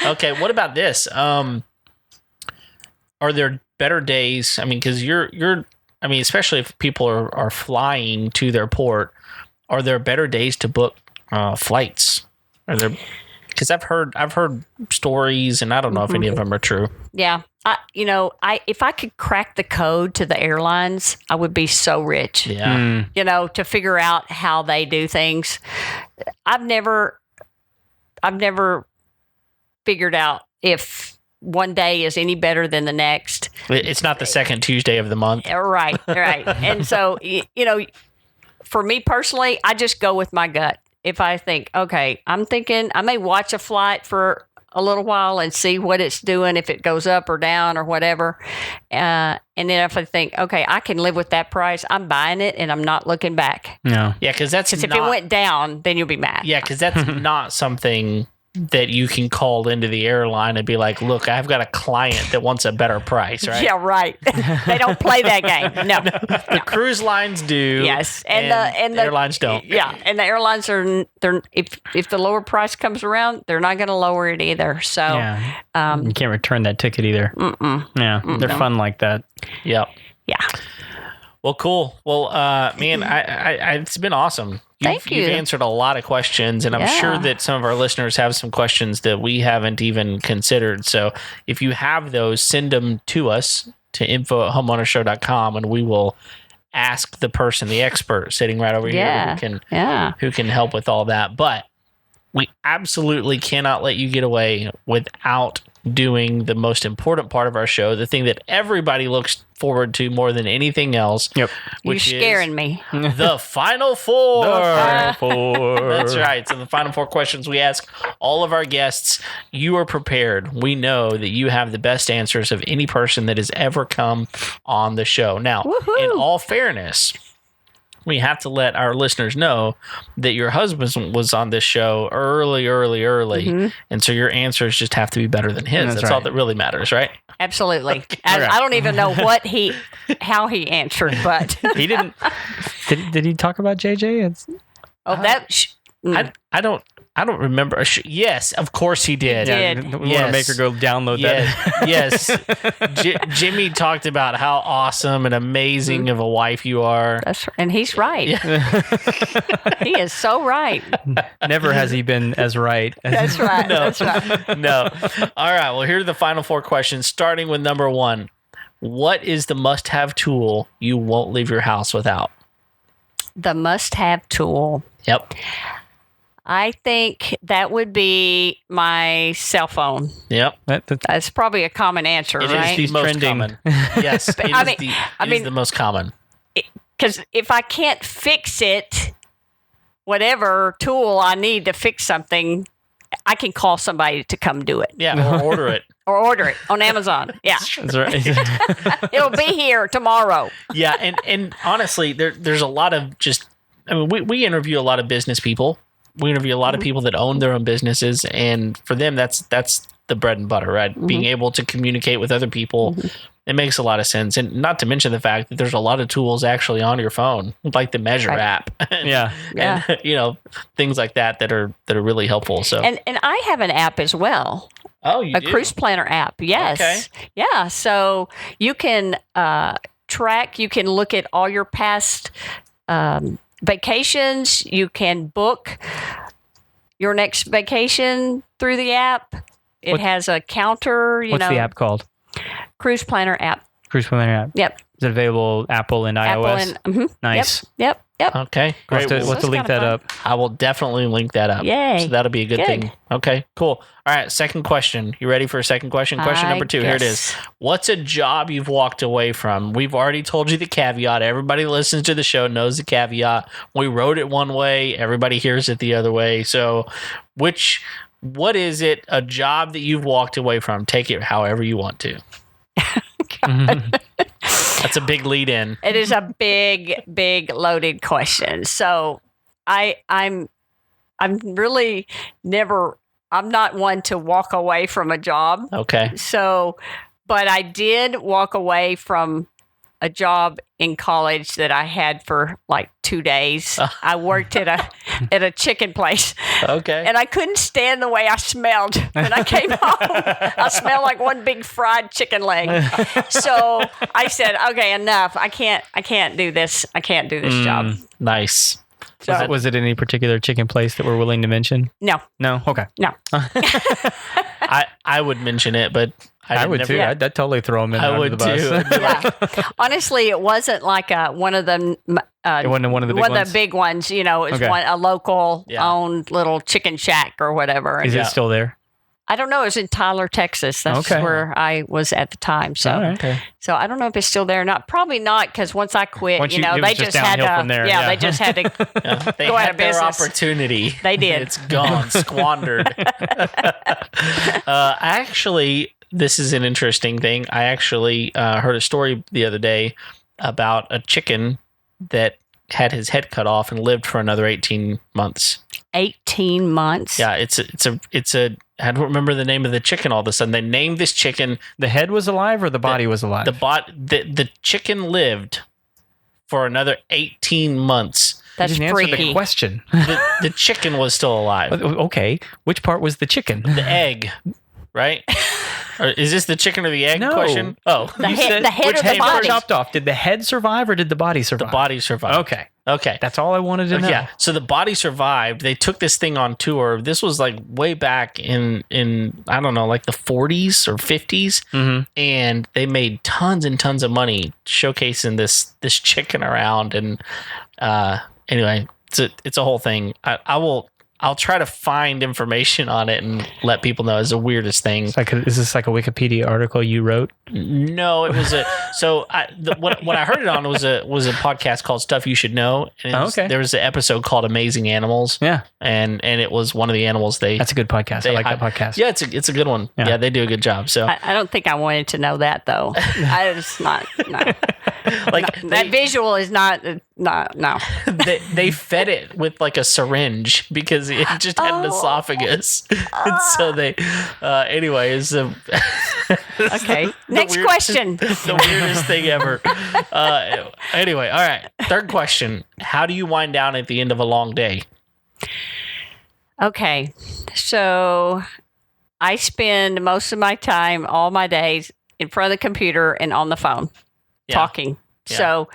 Okay, what about this? Are there better days? I mean, because especially if people are flying to their port, are there better days to book flights? Are there? Because I've heard stories, and I don't know if any of them are true. Yeah, if I could crack the code to the airlines, I would be so rich. Yeah, to figure out how they do things. I've never figured out if one day is any better than the next. It's not the second Tuesday of the month. Right. And so, for me personally, I just go with my gut. If I think, okay, I may watch a flight for a little while and see what it's doing, if it goes up or down or whatever. And then if I think, okay, I can live with that price, I'm buying it and I'm not looking back. No. Yeah, because if it went down, then you'll be mad. Yeah, because that's not something that you can call into the airline and be like, look, I've got a client that wants a better price, right? Yeah, right. They don't play that game. No. The cruise lines do. Yes. And the airlines don't. Yeah. And the airlines if the lower price comes around, they're not going to lower it either. So you can't return that ticket either. Yeah. They're fun like that. Yep. Yeah. Well, cool. Well, man, I it's been awesome. Thank you. You've answered a lot of questions, and I'm sure that some of our listeners have some questions that we haven't even considered. So if you have those, send them to us to info@homeownershow.com, and we will ask the person, the expert sitting right over here who can help with all that. But we absolutely cannot let you get away without doing the most important part of our show, the thing that everybody looks forward to more than anything else. Yep. Which You're scaring me. The Final Four. The Final Four. That's right. So the Final Four questions we ask all of our guests. You are prepared. We know that you have the best answers of any person that has ever come on the show. Now, in all fairness, we have to let our listeners know that your husband was on this show early. And so your answers just have to be better than his. That's all that really matters, right? Absolutely. Okay. I don't even know how he answered, but He didn't. Did he talk about JJ? I don't remember. Yes, of course he did. He did. We want to make her go download that. Yes. Jimmy talked about how awesome and amazing of a wife you are. and he's right. He is so right. Never has he been as right. That's right. No. That's right. No. All right. Well, here are the final 4 questions, starting with number 1. What is the must-have tool you won't leave your house without? The must-have tool. Yep. I think that would be my cell phone. Yep. That's probably a common answer, It right? is the most trending. common. Yes. It is the most common. Because if I can't fix it, whatever tool I need to fix something, I can call somebody to come do it. Yeah. Or order it. Or order it on Amazon. Yeah. That's right. It'll be here tomorrow. Yeah. And honestly, there's a lot of we interview a lot of business people. We interview a lot of people that own their own businesses, and for them, that's the bread and butter, right? Mm-hmm. Being able to communicate with other people, it makes a lot of sense. And not to mention the fact that there's a lot of tools actually on your phone, like the Measure app, Yeah. and things like that are really helpful. So, and I have an app as well. Oh, you a do? Cruise Planner app. Yes. Okay. Yeah. So you can track. You can look at all your past vacations. You can book your next vacation through the app. It has a counter. What's the app called? Cruise Planner app. Cruise Planner app. Yep. Is it available Apple and iOS? Nice. Yep. Okay. Great. We'll have to link that up. I will definitely link that up. Yay. So that'll be a good thing. Okay, cool. All right, second question. You ready for a second question? Question number 2. Here it is. What's a job you've walked away from? We've already told you the caveat. Everybody who listens to the show knows the caveat. We wrote it one way. Everybody hears it the other way. So what is it, a job that you've walked away from? Take it however you want to. That's a big lead in. It is a big loaded question. So I'm really I'm not one to walk away from a job. Okay. So, but I did walk away from a job in college that I had for like 2 days. I worked at a chicken place. Okay. And I couldn't stand the way I smelled when I came home. I smelled like one big fried chicken leg. So I said, okay, enough. I can't do this. I can't do this job. Nice. So, Was it any particular chicken place that we're willing to mention? No. No? Okay. No. I would mention it, but I would too. Yeah. I'd totally throw them in under the bus. too. Yeah. Honestly, it wasn't like one of them. It wasn't one of the big ones? The big ones. It was a local owned little chicken shack or whatever. Is it still there? I don't know. It was in Tyler, Texas. That's where I was at the time. So, so I don't know if it's still there or not. Probably not, because once I quit, they just had to. From there. They just had to they go had out of their business. opportunity. They did. It's gone, squandered. Actually, this is an interesting thing. I actually heard a story the other day about a chicken that had his head cut off and lived for another 18 months. 18 months? Yeah, it's a I don't remember the name of the chicken all of a sudden. They named this chicken. The head was alive or the body was alive? The chicken lived for another 18 months. That's freaky. Answer the question. The chicken was still alive. Okay. Which part was the chicken? The egg, right? Or is this the chicken or the egg question? Oh, the head or the head body? Chopped off. Did the head survive or did the body survive? The body survived. Okay. That's all I wanted to know. Yeah. So the body survived. They took this thing on tour. This was like way back in I don't know, like the 40s or 50s, and they made tons and tons of money showcasing this chicken around. And anyway, it's a whole thing. I'll try to find information on it and let people know. It's the weirdest thing. Is this like a Wikipedia article you wrote? No, it was when I heard it on was a podcast called Stuff You Should Know. And there was an episode called Amazing Animals. Yeah, and it was one of the animals That's a good podcast. I like that podcast. Yeah, it's a good one. Yeah, they do a good job. So I don't think I wanted to know that though. I just not. No. Like that visual is not no. they fed it with like a syringe because it just had an esophagus. And so they, anyways. Okay. Next question. The weirdest thing ever. Anyway, all right. Third question. How do you wind down at the end of a long day? Okay. So I spend most of my time, all my days, in front of the computer and on the phone talking. Yeah. So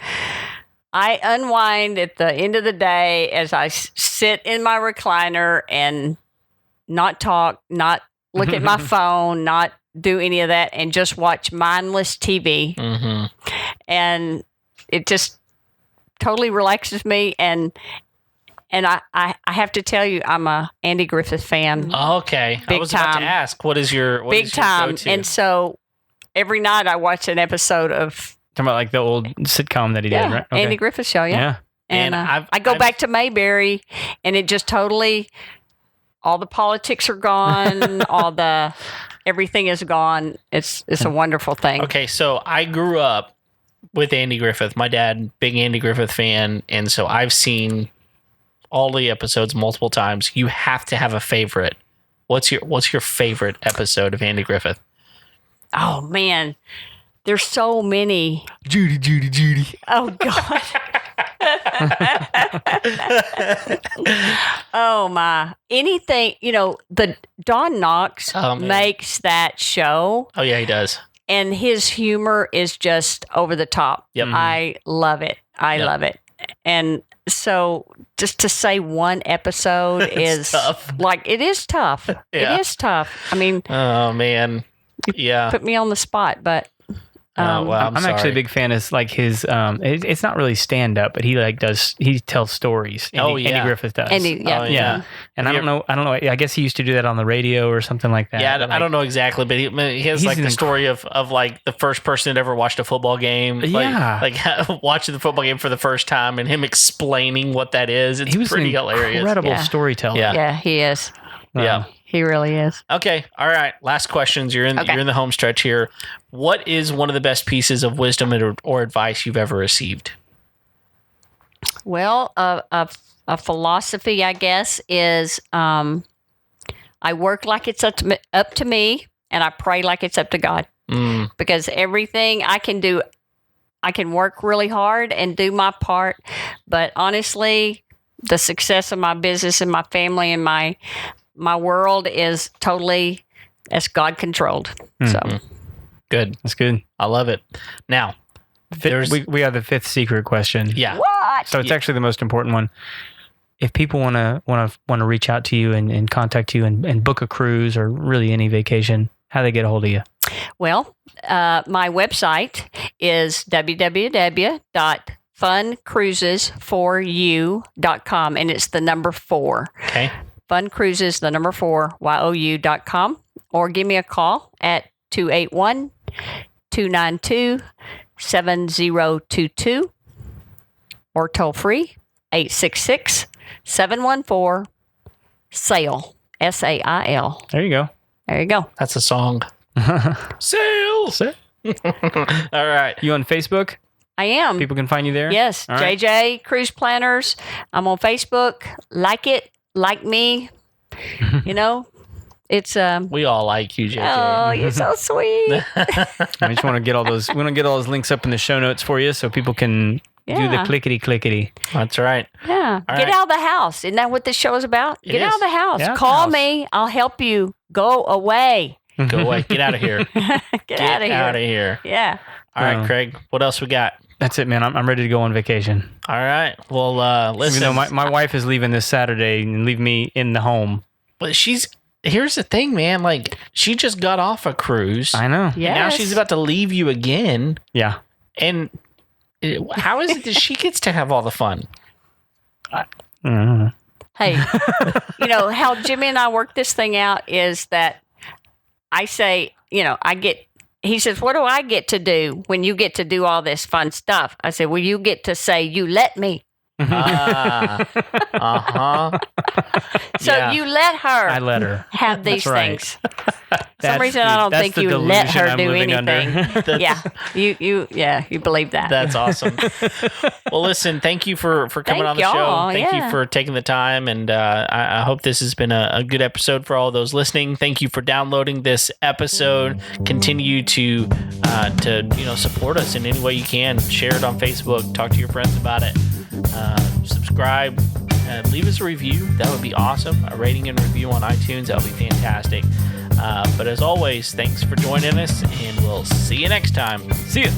I unwind at the end of the day as I sit in my recliner and not talk, not look at my phone, not do any of that, and just watch mindless TV. Mm-hmm. And it just totally relaxes me. And I have to tell you, I'm a Andy Griffith fan. Okay. Big I was about to time. ask, what is your Big time. go-to? And so every night I watch an episode of Talking about like the old sitcom that he did, right? Andy Griffith Show, Yeah. And And I go back to Mayberry, and it just totally, all the politics are gone, everything is gone. It's a wonderful thing. Okay, so I grew up with Andy Griffith. My dad, big Andy Griffith fan, and so I've seen all the episodes multiple times. You have to have a favorite. What's your favorite episode of Andy Griffith? Oh man, there's so many. Judy. Oh God. Oh my. Anything, the Don Knotts Oh, man. makes that show, Oh yeah, he does. and his humor is just over the top. Yep. I love it. I Yep. love it. And so just to say one episode It's is tough. like, it is tough. Yeah. It is tough. I mean, Oh man, yeah. put me on the spot, but Oh well, I'm I'm actually sorry. a big fan of like his. It's not really stand up, but he tells stories. Andy Griffith does. Andy, yeah. Oh, Yeah, and I don't know. I guess he used to do that on the radio or something like that. Yeah, but, I don't know exactly, but he has He's like the an story of like the first person that ever watched a football game. Yeah. like watching the football game for the first time and him explaining what that is. It's He was pretty an hilarious. incredible Yeah. storyteller. Yeah. Yeah, he is. Yeah. He really is. Okay. All right. Last questions. You're in the home stretch here. What is one of the best pieces of wisdom or advice you've ever received? Well, a philosophy, I guess, is I work like it's up to me, and I pray like it's up to God. Because everything I can do, I can work really hard and do my part. But honestly, the success of my business and my family and my world is totally as God controlled. So Good. That's good. I love it. Now, We have the fifth secret question. yeah. what? So it's actually the most important one. If people want to reach out to you and contact you and book a cruise or really any vacation, how do they get a hold of you? Well, my website is www.funcruisesforyou.com, and it's the number 4. Okay. Fun Cruises, the number 4, YOU.com, or give me a call at 281-292-7022, or toll free 866-714-SAIL, SAIL. There you go. There you go. That's a song. Sail. All right. You on Facebook? I am. People can find you there? Yes, All right. JJ Cruise Planners. I'm on Facebook. Like it, like me. It's We all like you, JJ. oh, you're so sweet. I just want to get all those. We want to get all those links up in the show notes for you, so people can do the Yeah. clickety. That's right. Yeah. All Get right. out of the house. Isn't that what this show is about? It Get out is. of the house. Get out of the Call house. me. I'll help you. Go away. Go away. Get out of here. Get out of here. out of here. Yeah. All right, Oh. Craig. What else we got? That's it, man. I'm ready to go on vacation. All right. Well, listen. Even though my wife is leaving this Saturday and leave me in the home. But here's the thing, man. Like, she just got off a cruise. I know. Yes. And now she's about to leave you again. Yeah. And how is it that she gets to have all the fun? Mhm. Hey, how Jimmy and I work this thing out is that I say, he says, what do I get to do when you get to do all this fun stuff? I said, well, you get to say, you let me. Uh-huh. So Yeah. you let her I let her. have these That's right. things. some reason I don't think you let her do anything. You believe that. That's awesome. Well, listen, thank you for coming on the show. Thank you for taking the time, and I hope this has been a good episode for all those listening. Thank you for downloading this episode. Continue to support us in any way you can. Share it on Facebook. Talk to your friends about it. Subscribe. Leave us a review. That would be awesome. A rating and review on iTunes. That would be fantastic. But as always, thanks for joining us, and we'll see you next time. See ya.